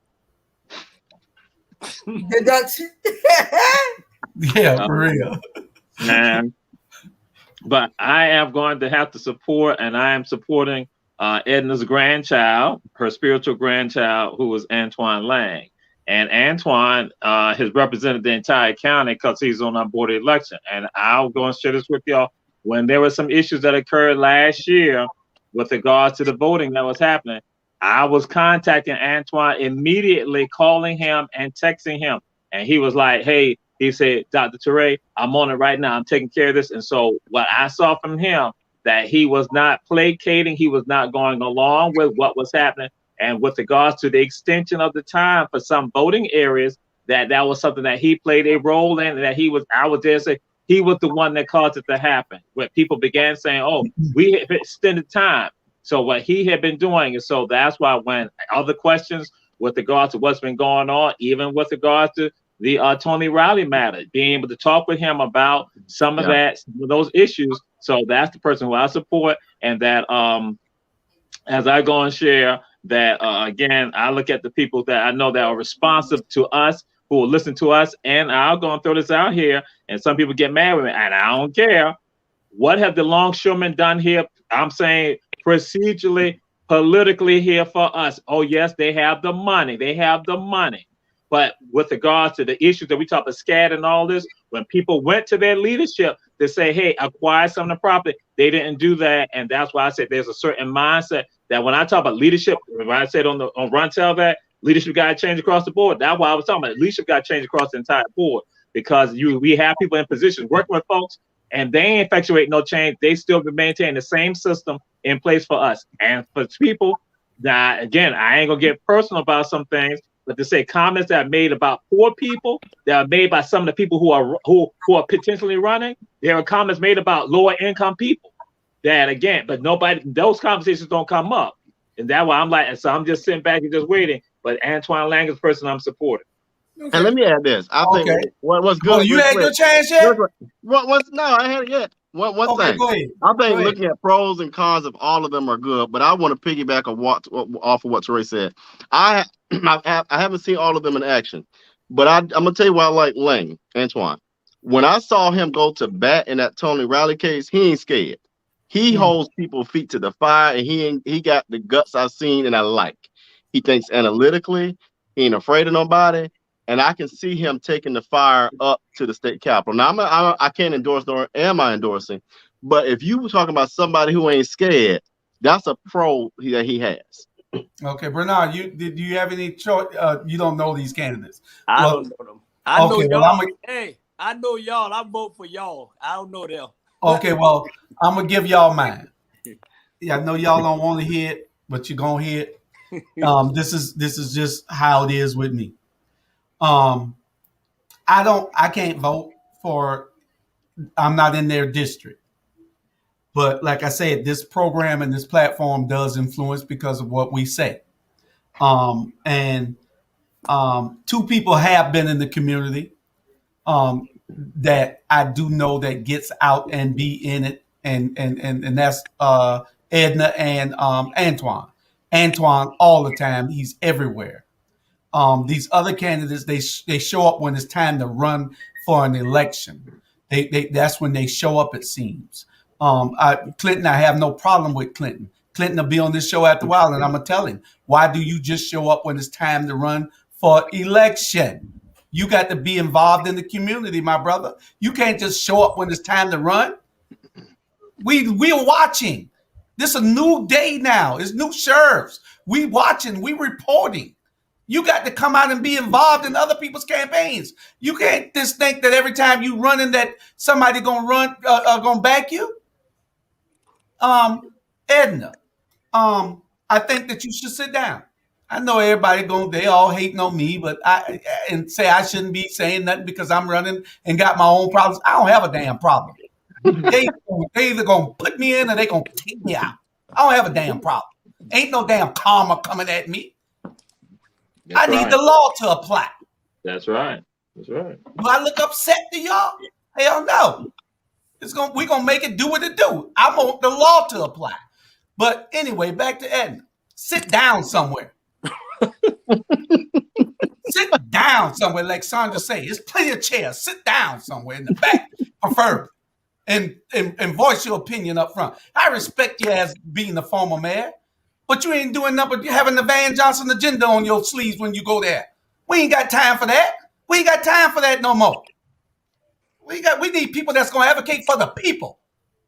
Deduction. Yeah, for real. And but I am going to have to support, and I am supporting Edna's grandchild, her spiritual grandchild, who is Antoine Lang. And Antoine has represented the entire county because he's on our board of election. And I'll go and share this with y'all. When there were some issues that occurred last year with regards to the voting that was happening, I was contacting Antoine immediately, calling him and texting him. And he was like, hey, he said, Dr. Toure, I'm on it right now. I'm taking care of this. And so what I saw from him, that he was not placating, he was not going along with what was happening. And with regards to the extension of the time for some voting areas, that was something that he played a role in, and that I would dare say, he was the one that caused it to happen. Where people began saying, oh, we have extended time. So what he had been doing, and so that's why when other questions with regards to what's been going on, even with regards to the Tony Riley matter, being able to talk with him about some of those issues. So that's the person who I support, and that as I go and share, that again, I look at the people that I know that are responsive to us, who will listen to us, and I'll go and throw this out here, and some people get mad with me, and I don't care. What have the longshoremen done here? I'm saying procedurally, politically here for us. Oh, yes, they have the money. They have the money. But with regards to the issues that we talk about, SCAD and all this, when people went to their leadership to say, hey, acquire some of the property, they didn't do that. And that's why I said there's a certain mindset that when I talk about leadership, when I said on Run Tell that, leadership got to change across the board. That's why I was talking about leadership got to change across the entire board, because we have people in positions working with folks, and they ain't effectuate no change. They still maintain the same system in place for us. And for people that, again, I ain't going to get personal about some things, but to say comments that are made about poor people, that are made by some of the people who are potentially running, there are comments made about lower income people. That again, but those conversations don't come up, and that's why I'm like, and so I'm just sitting back and just waiting. But Antoine Lang is the person I'm supporting. Okay. And let me add this. I think what's good. Oh, you had your chance yet? No, I hadn't yet. One thing. Go ahead. I think looking at pros and cons of all of them are good, but I want to piggyback off of what Toure said. I haven't seen all of them in action, but I'm gonna tell you why I like Lang, Antoine. When I saw him go to bat in that Tony Riley case, he ain't scared. He holds people's feet to the fire, and he got the guts I've seen and I like. He thinks analytically. He ain't afraid of nobody, and I can see him taking the fire up to the state capitol. Now I can't endorse, nor am I endorsing, but if you were talking about somebody who ain't scared, that's a pro that he has. Okay, Bernard, do you have any choice? You don't know these candidates. I don't know them. I know y'all. Hey, I know y'all. I vote for y'all. I don't know them. Okay, well, I'm gonna give y'all mine. Yeah, I know y'all don't want to hear it, but you're gonna hear it. This is just how it is with me. I can't vote for. I'm not in their district, but like I said, this program and this platform does influence because of what we say. And two people have been in the community. That I do know that gets out and be in it, and that's Edna and Antoine. Antoine all the time, he's everywhere. These other candidates, they show up when it's time to run for an election. That's when they show up, it seems. Clinton, I have no problem with Clinton. Clinton will be on this show after a while, and I'm gonna tell him, why do you just show up when it's time to run for election? You got to be involved in the community, my brother. You can't just show up when it's time to run. We are watching. This is a new day now. It's new sheriffs. We watching. We reporting. You got to come out and be involved in other people's campaigns. You can't just think that every time you running that somebody gonna back you. Edna, I think that you should sit down. I know they all hating on me, but and say I shouldn't be saying nothing because I'm running and got my own problems. I don't have a damn problem. They either gonna put me in or they gonna take me out. I don't have a damn problem. Ain't no damn karma coming at me. I need the law to apply. That's right. That's right. Do I look upset to y'all? Hell no. We're gonna make it do what it do. I want the law to apply. But anyway, back to Edna. Sit down somewhere. Sit down somewhere, like Sandra say. There's plenty of chairs. Sit down somewhere in the back, preferably, and voice your opinion up front. I respect you as being the former mayor, but you ain't doing nothing but having the Van Johnson agenda on your sleeves when you go there. We ain't got time for that. We ain't got time for that no more. We need people that's gonna advocate for the people.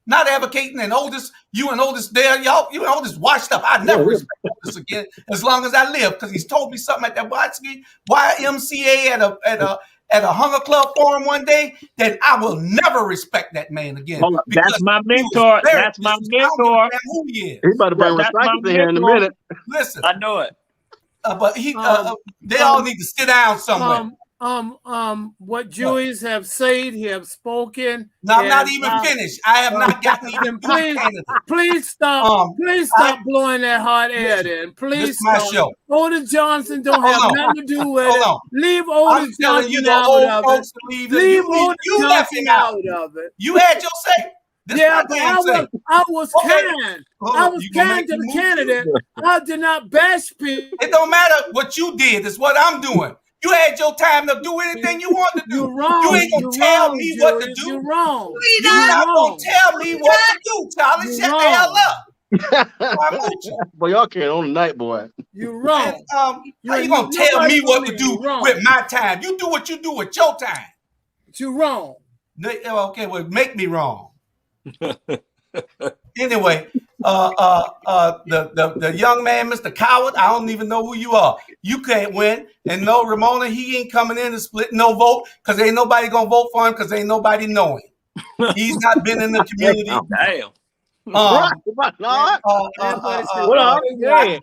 Not advocating and Otis, you and Otis there, y'all, you and Otis washed up. I never respect Otis again as long as I live, because he's told me something at that YMCA at a Hunger Club forum one day that I will never respect that man again. That's my mentor. That's my mentor. Who he is. He about to bring recycling in here in a minute. Listen, I know it. but they all need to sit down somewhere. What Julius have said, he have spoken. No, I'm not even finished. I have not gotten even please stop blowing that hot air then. Please stop. My show. Otis Johnson don't have nothing to do with it. Leave Otis Johnson out of it. Leave Otis Johnson out of it. You had your say. Yeah, but I was kind. I was kind to the candidate. I did not bash people. It don't matter what you did. It's what I'm doing. You had your time to do anything you want to do. You're wrong. You ain't gonna tell me what to do. You're wrong. You're not gonna tell me what to do, Charlie. Shut the hell up. Boy, y'all can't own the night, boy. You're wrong. And, how you gonna tell me what to do with my time? You do what you do with your time. You're wrong. Okay, well, make me wrong. Anyway, the young man, Mr. Coward, I don't even know who you are. You can't win. And no, Ramona, he ain't coming in and split no vote because ain't nobody gonna vote for him because ain't nobody know him. He's not been in the community. Damn.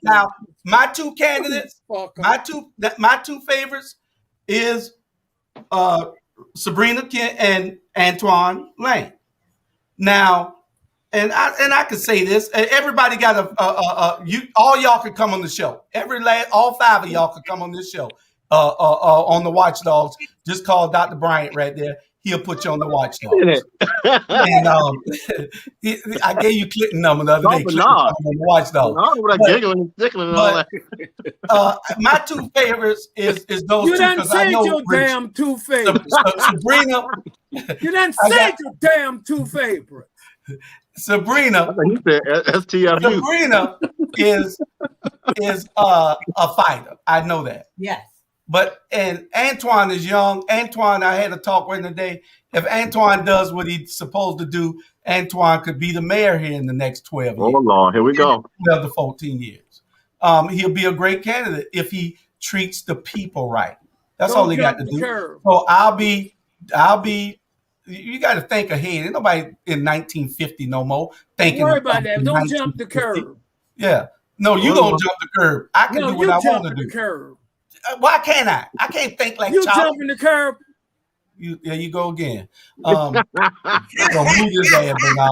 Now, my two candidates, my two favorites is Sabrina Kent and Antoine Lane. Now, and I can say this: everybody got all y'all could come on the show. All five of y'all could come on this show on the Watchdogs. Just call Dr. Bryant right there. He'll put you on the Watchdogs. And I gave you Clinton number the other day. On the Watchdogs. My two favorites is those you two. You done said your damn two favorites. Sabrina. You done said your damn two favorites. Sabrina. You said STFU. Sabrina is a fighter. I know that. Yes. But and Antoine is young. Antoine, I had a talk with him today. If Antoine does what he's supposed to do, Antoine could be the mayor here in the next 12 years. Oh, Lord, here we go. 12 to 14 years. He'll be a great candidate if he treats the people right. That's all he got to do. So I'll be. You got to think ahead. Ain't nobody in 1950 no more thinking. Don't worry about that. Don't jump the curve. Yeah. No, you don't jump the curve. I can do what I want to do. Curve. Why can't I? I can't think like you Charlie. Jumping the curve. There you go again. Gonna move his ass now.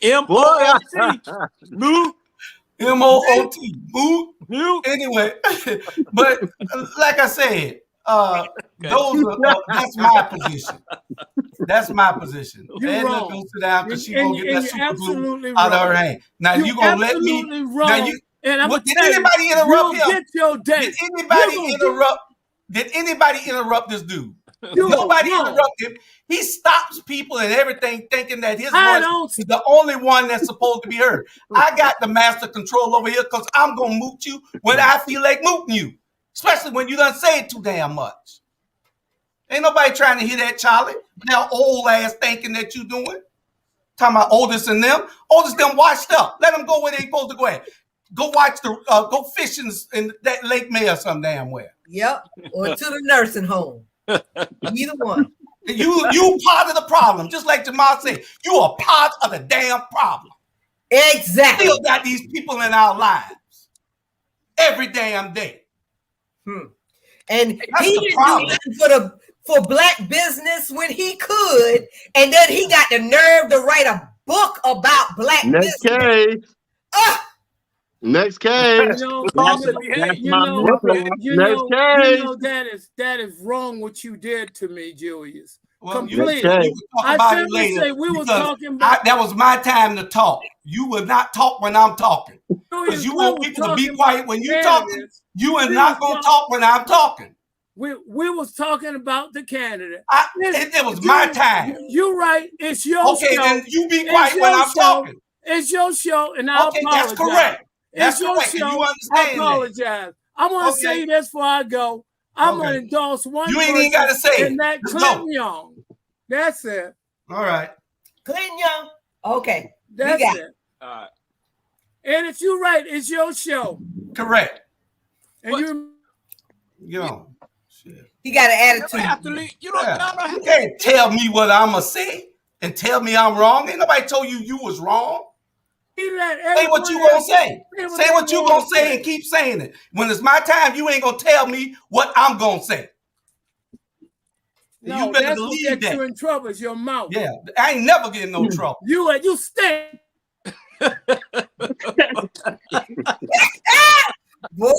M-O-O-T. Move. M-O-O-T. Move. Anyway, but like I said, that's my position. That's my position. Edna goes sit down because she won't get that super glue out of her hand. Now you gonna let me? Now you. And I'm did anybody interrupt him? Get your day. Did anybody interrupt this dude? Nobody interrupted him. He stops people and everything, thinking that his voice is the only one that's supposed to be heard. I got the master control over here because I'm gonna moot you when I feel like mooting you, especially when you done say it too damn much. Ain't nobody trying to hear that, Charlie. Now old ass thinking that you doing. Talking about Otis and them. Otis them washed up. Let them go where they supposed to go at. Go watch go fishing in that Lake May or some damn where. Yep, or to the nursing home. Either one. You part of the problem, just like Jamal said. You are part of the damn problem. Exactly. Still got these people in our lives every damn day. And That's he the didn't do problem. nothing for black business when he could, and then he got the nerve to write a book about black Next business. case. Next case. That's my mentor. That is wrong what you did to me, Julius. Well, Completely. Okay. I simply say we were talking about. that was my time to talk. You will not talk when I'm talking. Because you want people to be quiet when you're talking. You are not going to talk when I'm talking. We was talking about the candidate. It was my time. You're right. It's your show. Okay, then you be quiet when I'm talking. It's your show, and I apologize. That's correct. It's your correct. show. You understand I apologize. That. I want to say this before I go. I'm going to endorse one You ain't even got to say it. And that Clinton Young. That's it. All right. Clinton Young. Okay. That's it. All right. And if you're right, it's your show. Correct. And Shit. He got an attitude. You can't tell me what I'm going to say and tell me I'm wrong. Ain't nobody told you was wrong. Say what you gonna say. Say what you gonna say and keep saying it. When it's my time, you ain't gonna tell me what I'm gonna say. No, you better that's believe what gets that. you in trouble. Is your mouth. Yeah, I ain't never getting no trouble. You stink. Boy,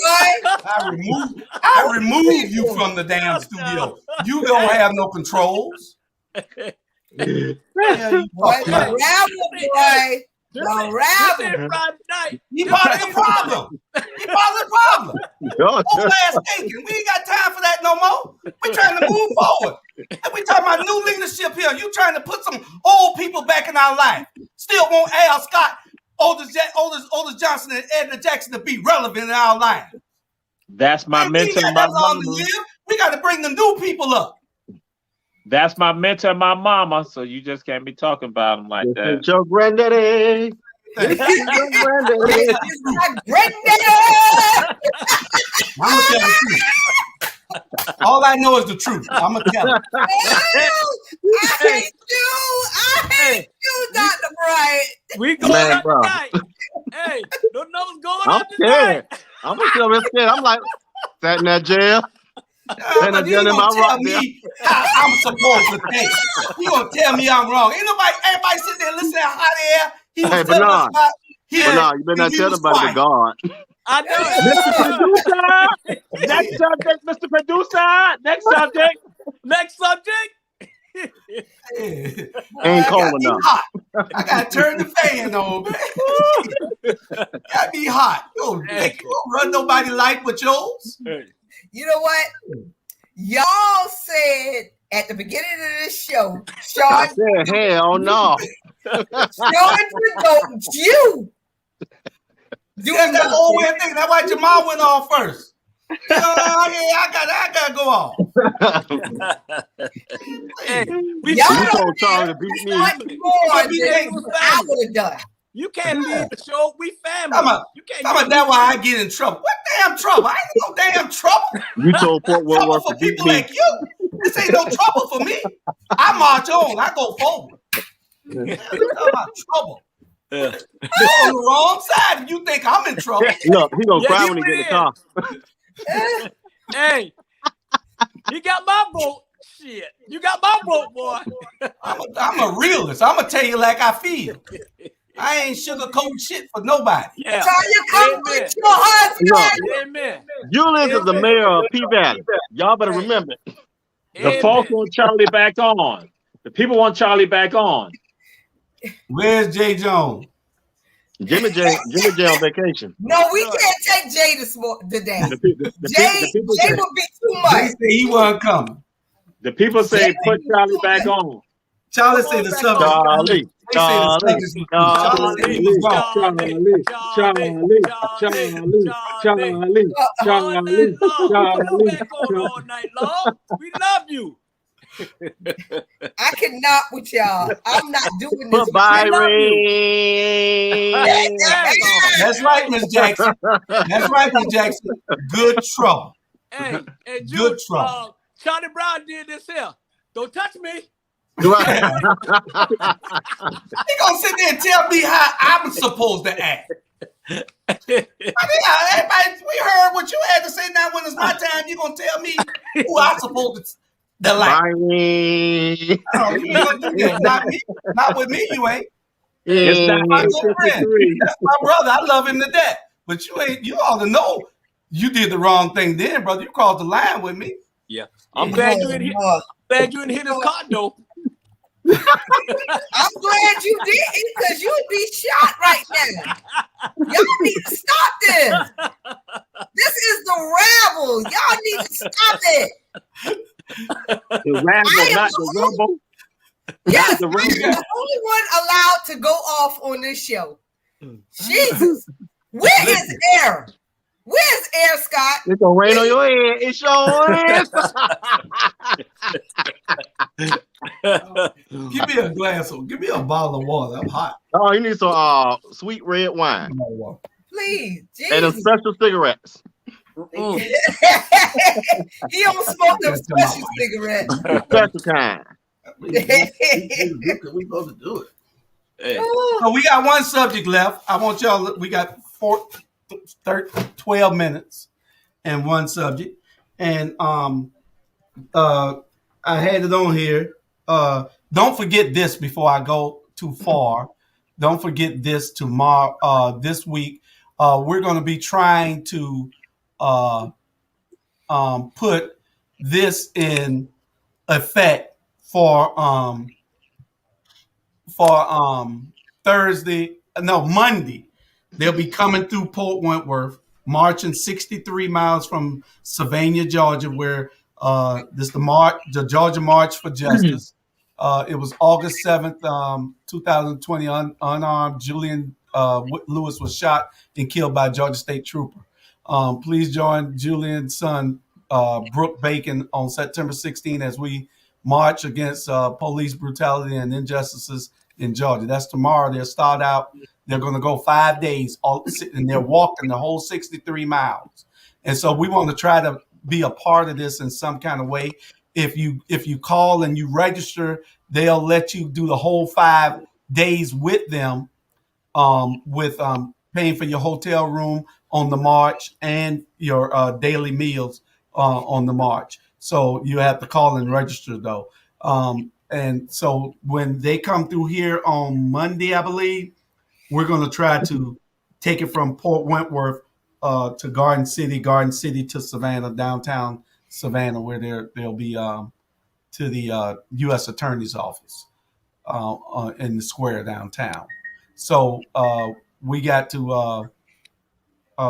I remove you from the damn studio. You don't have no controls. Boy, the Rabble. He part of the problem. He part of the problem. Old ass thinking. We ain't got time for that no more. We trying to move forward. And we talking about new leadership here. You trying to put some old people back in our life. Still want Al Scott, Otis Johnson, and Edna Jackson to be relevant in our life. That's my mentor. We got to bring the new people up. That's my mentor, my mama. So you just can't be talking about him like that. It's your granddaddy. I'm gonna tell the truth. All I know is the truth. I'm gonna tell it. I hate you, Dr. Bright. We going out tonight. Hey, don't know what's going on tonight. I'm gonna scared. I'm like, sat in that jail. But you gonna tell me how I'm supposed to think. You gonna tell me I'm wrong? Ain't everybody sitting there listening to hot air. He was telling us about Bernard, you better not tell nobody the God. I know. Mr. Producer. Next subject, Mr. Producer. Next subject. Next subject. Ain't cold enough. I gotta turn the fan on, man. Gotta be hot. You don't run nobody life but yours. You know what? Y'all said at the beginning of this show, Sean. I said, hell no. Sean provoked you. That's that old weird thing. That's why Jamal went on first. I gotta go on. We told Charlie to beat me. I would have done. You can't leave the show. We family. You can't. That's why I get in trouble. What damn trouble? I ain't no damn trouble. You told Fort Worth for people like you. This ain't no trouble for me. I march on. I go forward. Talking about trouble. You're on the wrong side if you think I'm in trouble. Look, he gonna cry when he get in the car. Hey, he got my vote. Shit, you got my vote, boy. I'm a realist. I'm gonna tell you like I feel. I ain't sugarcoating shit for nobody. Yeah. So you come with your husband. Amen. Julius is the mayor of P Valley. Y'all better remember it. The folks want Charlie back on. The people want Charlie back on. Where's Jay Jones? Jimmy J on vacation. No, we can't take Jay today. Jay would be too much. Jay said he wasn't coming. The people say put Charlie back on. Charlie said the subject. Charlie. We love you. I cannot with y'all. I'm not doing this. Bye, That's right, Miss Jackson. That's right, Miss Jackson. Good trouble. Hey, good trouble. Charlie Brown did this here. Don't touch me. Right. He gonna sit there and tell me how I'm supposed to act. I mean, everybody, we heard what you had to say. Now, when it's my time, you gonna tell me who I'm supposed to like. Bye. Oh, you ain't gonna do that. Not me. Not with me. You ain't. It's Yeah. My good friend. 9:53. That's my brother. I love him to death. But you ain't. You ought to know you did the wrong thing then, brother. You crossed the line with me. Yeah. I'm glad you didn't hit his condo. I'm glad you didn't, because you'd be shot right now. Y'all need to stop this. This is the Rabble. Y'all need to stop it. The Rabble, not the Rumble. Yes, The I'm Rabble. the only one allowed to go off on this show. Jesus. Where is Air? Where's Air, Scott? It's gonna rain on your head. It sure is. Give me a glass of. Give me a bottle of water. I'm hot. Oh, you need some sweet red wine Please, and a Jesus. special cigarettes. He don't smoke them special cigarettes. Special kind. We supposed to do it. So we got one subject left. I want y'all. We got 12 minutes and one subject, and I had it on here. Don't forget this before I go too far. Don't forget this tomorrow. This week, we're going to be trying to put this in effect for Monday. They'll be coming through Port Wentworth, marching 63 miles from Savannah, Georgia, where this the Georgia March for Justice. It was August 7th, 2020. Unarmed Julian Lewis was shot and killed by a Georgia State trooper. Please join Julian's son, Brooke Bacon, on September 16 as we march against police brutality and injustices in Georgia. That's tomorrow. They'll start out. They're going to go 5 days, and they're walking the whole 63 miles. And so we want to try to be a part of this in some kind of way. If you call and you register, they'll let you do the whole 5 days with them, with paying for your hotel room on the march and your daily meals on the march. So you have to call and register, though. And so when they come through here on Monday, I believe, we're going to try to take it from Port Wentworth to Garden City to Savannah, downtown Savannah, where they'll be to the U.S. Attorney's Office in the square downtown. So we got to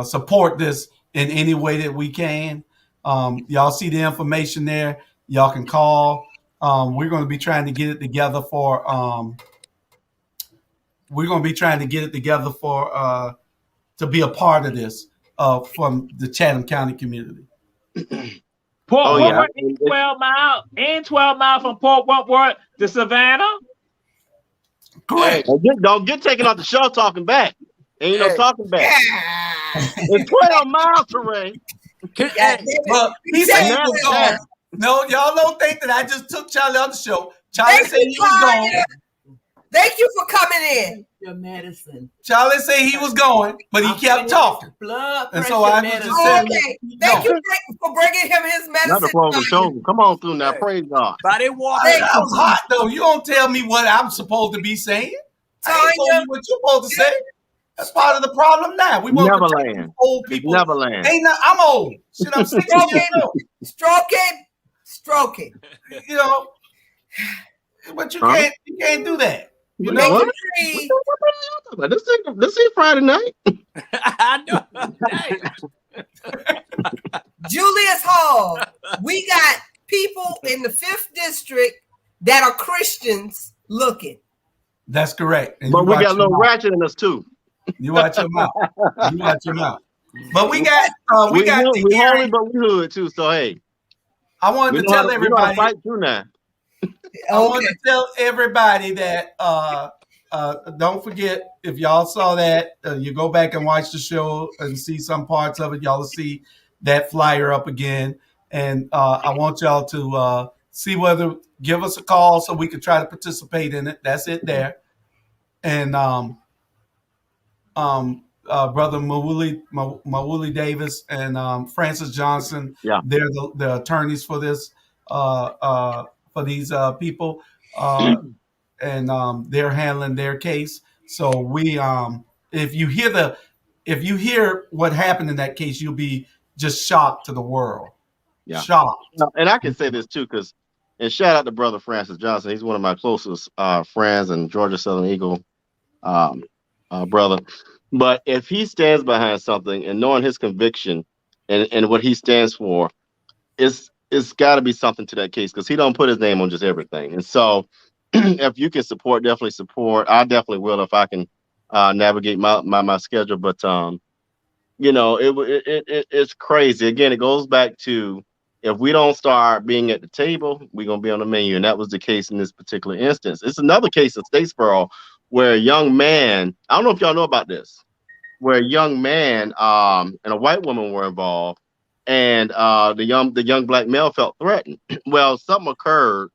support this in any way that we can. Y'all see the information there. Y'all can call. We're going to be trying to get it together for. We're going to be trying to get it together for to be a part of this from the Chatham County community. Port Oh, Wentworth yeah. is 12 miles from Port Wentworth to Savannah. Correct. Don't get taken off the show talking back. Ain't no talking back. Yeah. It's 12 miles, Ray. But he said he was gone. No, y'all don't think that I just took Charlie off the show. Charlie Thank said you, he was Charlie. gone. Thank you for coming in. Your medicine. Charlie said he was going, but he kept talking. Blood And pressure so I was medicine. just saying, Okay. Thank you for bringing him his Another medicine. program chosen. Come on through now. Praise God. But they walk. Thank That was hot, though. You don't tell me what I'm supposed to be saying. I ain't told Tanya. you what you're supposed to say. That's part of the problem now. We want to protect Neverland. old people. Neverland. I'm old. Shit, I'm 60 years old. Stroke it. You know, but you can't do that. You Make know, it free. This ain't Friday night. I know. Hey. Julius Hall. We got people in the 5th district that are Christians looking. that's correct. And But you we watch got a your little mouth. ratchet in us too. You watch your mouth. You watch your mouth. But we got we got the we holy, hearing. but we hood too. So hey, I wanted to tell we know how everybody. to fight too now. I want to tell everybody that don't forget, if y'all saw that, you go back and watch the show and see some parts of it. Y'all will see that flyer up again. And I want y'all to give us a call so we can try to participate in it. That's it there. And Brother Mawuli Davis and Francis Johnson, Yeah. they're the attorneys for this for these people, and they're handling their case. So we if you hear what happened in that case, you'll be just shocked to the world. Yeah. Shocked. And I can say this too, and shout out to Brother Francis Johnson. He's one of my closest friends and Georgia Southern Eagle brother. But if he stands behind something and knowing his conviction and what he stands for, it's got to be something to that case, because he don't put his name on just everything. And so if you can support, definitely support. I definitely will if I can navigate my schedule. But it's crazy. Again, it goes back to, if we don't start being at the table, we're gonna be on the menu. And that was the case in this particular instance. It's another case in Statesboro where a young man, I don't know if y'all know about this, where a young man and a white woman were involved, and the young black male felt threatened. Well, something occurred.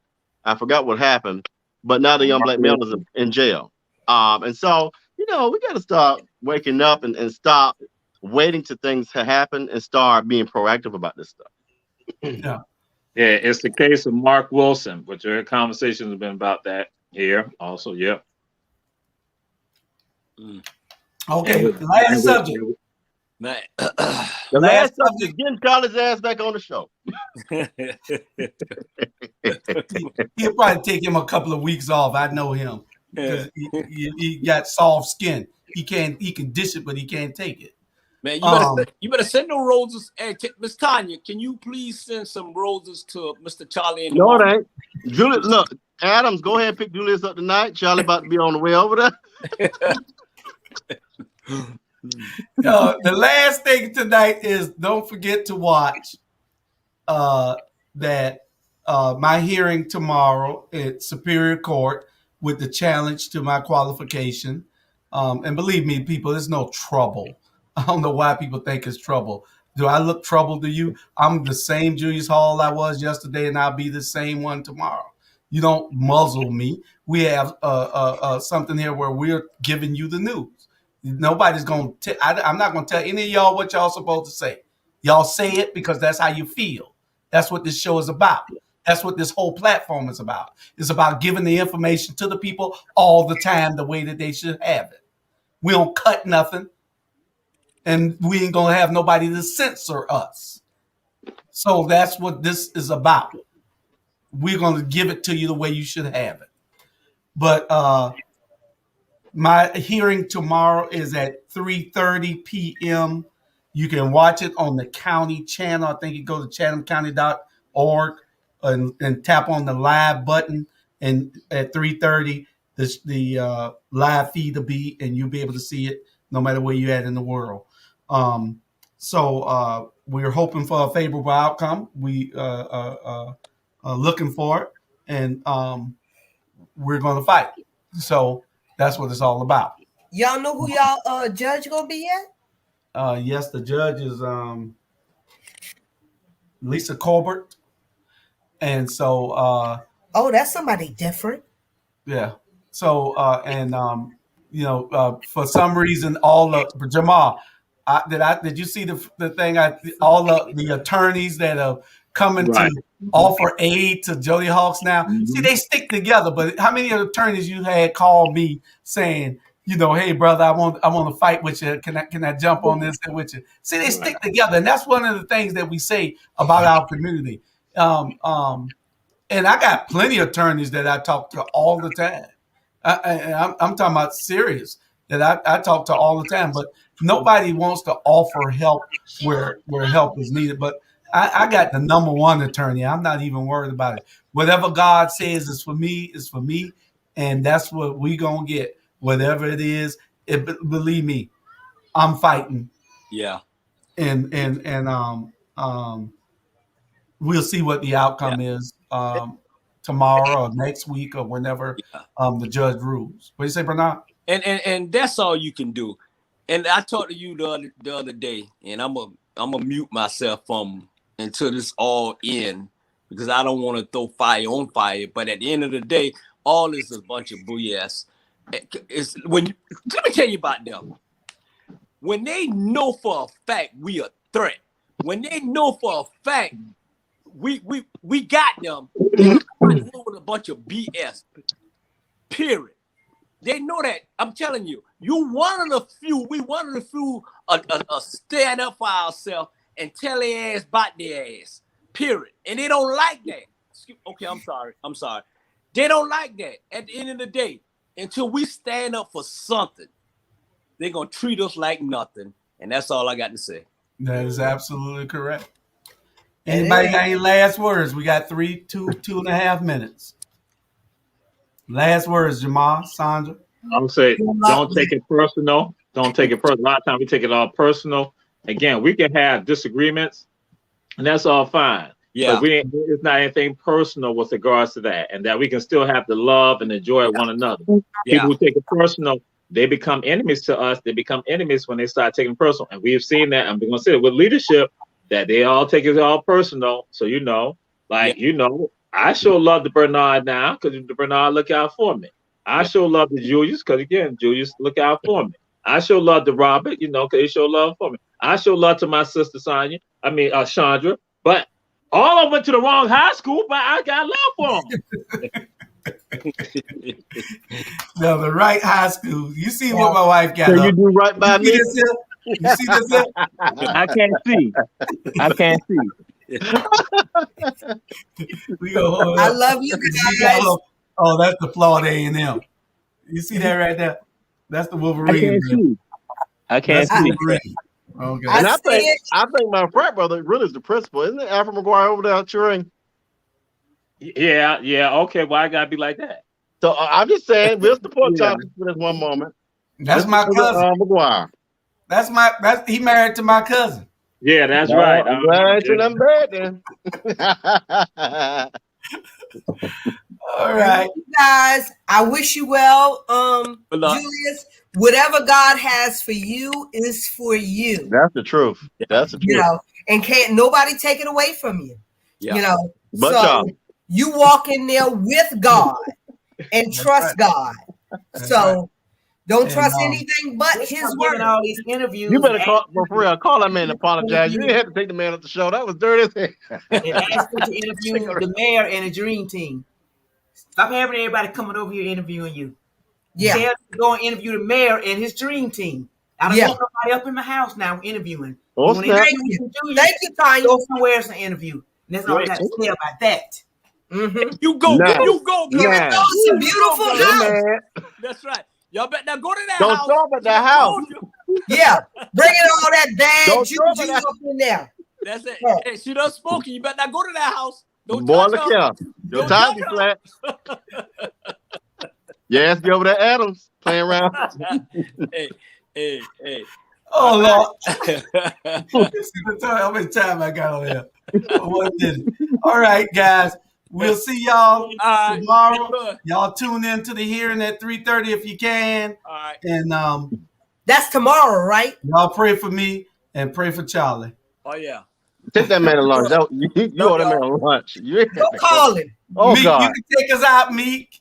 I forgot what happened, but now the young black male is in jail. And so, we got to start waking up and stop waiting till things happen and start being proactive about this stuff. Yeah. Yeah, it's the case of Mark Wilson, which our conversations have been about that here also. Yep. Okay, last subject. Man. The last subject, getting Charlie's ass back on the show. He'll probably take him a couple of weeks off. I know him, because he got soft skin. He can dish it, but he can't take it. Man, you better send no roses. Hey, Miss Tanya, can you please send some roses to Mr. Charlie? No, it ain't. Julius, look, Adams, go ahead and pick Julius up tonight. Charlie about to be on the way over there. The last thing tonight is, don't forget to watch that my hearing tomorrow at Superior Court with the challenge to my qualification. And believe me, people, there's no trouble. I don't know why people think it's trouble. Do I look troubled to you? I'm the same Julius Hall I was yesterday, and I'll be the same one tomorrow. You don't muzzle me. We have something here where we're giving you the news. Nobody's going to I'm not going to tell any of y'all what y'all supposed to say. Y'all say it because that's how you feel. That's what this show is about. That's what this whole platform is about. It's about giving the information to the people all the time the way that they should have it. We don't cut nothing, and we ain't going to have nobody to censor us. So that's what this is about. We're going to give it to you the way you should have it. But my hearing tomorrow is at 3:30 p.m. You can watch it on the county channel. I think you go to chathamcounty.org and tap on the live button. And at 3:30, the live feed will be, and you'll be able to see it no matter where you're at in the world. So we're hoping for a favorable outcome. We are looking for it, and we're going to fight. So that's what it's all about. Y'all know who y'all judge gonna be at? Yes, the judge is Lisa Colbert, and so oh, that's somebody different. Yeah. So for some reason, all the Jamal, did you see the thing? All the attorneys that are coming to offer aid to Jody Hawks now. Mm-hmm. See, they stick together. But how many attorneys you had call me saying, hey brother, I want to fight with you. Can I jump on this with you? See, they stick together, and that's one of the things that we say about our community. And I got plenty of attorneys that I talk to all the time. I'm talking about serious that I talk to all the time, but nobody wants to offer help where help is needed. But I got the number one attorney. I'm not even worried about it. Whatever God says is for me, and that's what we gonna get. Whatever it is, believe me, I'm fighting. Yeah. And we'll see what the outcome is tomorrow or next week or whenever the judge rules. What do you say, Bernard? And that's all you can do. And I talked to you the other day, and I'm a mute myself until this all end. because I don't want to throw fire on fire. But at the end of the day, all this is a bunch of BS. Let me tell you about them. When they know for a fact we a threat, when they know for a fact we got them, they come with a bunch of BS. Period. They know that. I'm telling you, you one of the few. We one of the few stand up for ourselves and tell their ass about their ass. Period. And they don't like that. Okay, I'm sorry. They don't like that. At the end of the day, until we stand up for something, they're gonna treat us like nothing. And that's all I got to say. That is absolutely correct. Anybody got any last words? We got 2.5 minutes. Last words, Jamal, Sandra. I'm saying, don't take it personal. Don't take it personal. A lot of times we take it all personal. Again, we can have disagreements, and that's all fine. Yeah. But it's not anything personal with regards to that, and that we can still have the love and the joy of one another. Yeah. People who take it personal, they become enemies to us. They become enemies when they start taking it personal. And we have seen that. I'm going to say it with leadership, that they all take it all personal. So, I sure love the Bernard now because the Bernard look out for me. I sure love the Julius because, again, Julius look out for me. I sure love the Robert, because he sure love for me. I sure love to my sister Chandra. But all of them went to the wrong high school, but I got love for them. No, the right high school. You see what my wife got? So you do right by me. You see this here? I can't see. We go. I love you guys. Oh, that's the Florida A&M. You see that right there? That's the Wolverine. I can't see. Okay. And I think my frat brother really is the principal. Isn't it Alfred McGuire over there cheering? Yeah. Okay, well, I gotta be like that. So I'm just saying, we'll support y'all for this one moment. That's my cousin. McGuire. He married to my cousin. Yeah, that's right. I'm glad you're not bad then. All right, guys. I wish you well, Good luck. Julius. Whatever God has for you is for you. That's the truth. That's the truth. And can't nobody take it away from you. Yeah. But so y'all. you walk in there with God and trust God. So don't trust anything but His word. All these interviews. You better call that man and apologize. You didn't have to take the man off the show. That was dirty as hell. And ask them to interview the mayor and the dream team. Stop having everybody coming over here interviewing you. Yeah. Tell them to go and interview the mayor and his dream team. I don't want nobody up in my house now interviewing. Oh, Thank you, Tanya. Go somewhere else and interview. And that's all I got to say about that. Mm-hmm. You go. It's a beautiful house. That's right. Y'all better now go to that Don't house. stop at the house. Yeah. Bringing all that bad Don't juju up in there. That's it. Hey, she done spoken. You better not go to that house. Don't Boy, touch look her. here. Your time be flat. Yes, be over there, Adams, playing around. Hey. Oh Lord. How much time I got on here? 1 minute. All right, guys. We'll see y'all tomorrow. Y'all tune in to the hearing at 3:30 if you can. All right. And That's tomorrow, right? y'all pray for me and pray for Charlie. Oh yeah. Take that man to lunch. You owe that man a lunch. Go call him. Oh, Meek, God. you can take us out, Meek.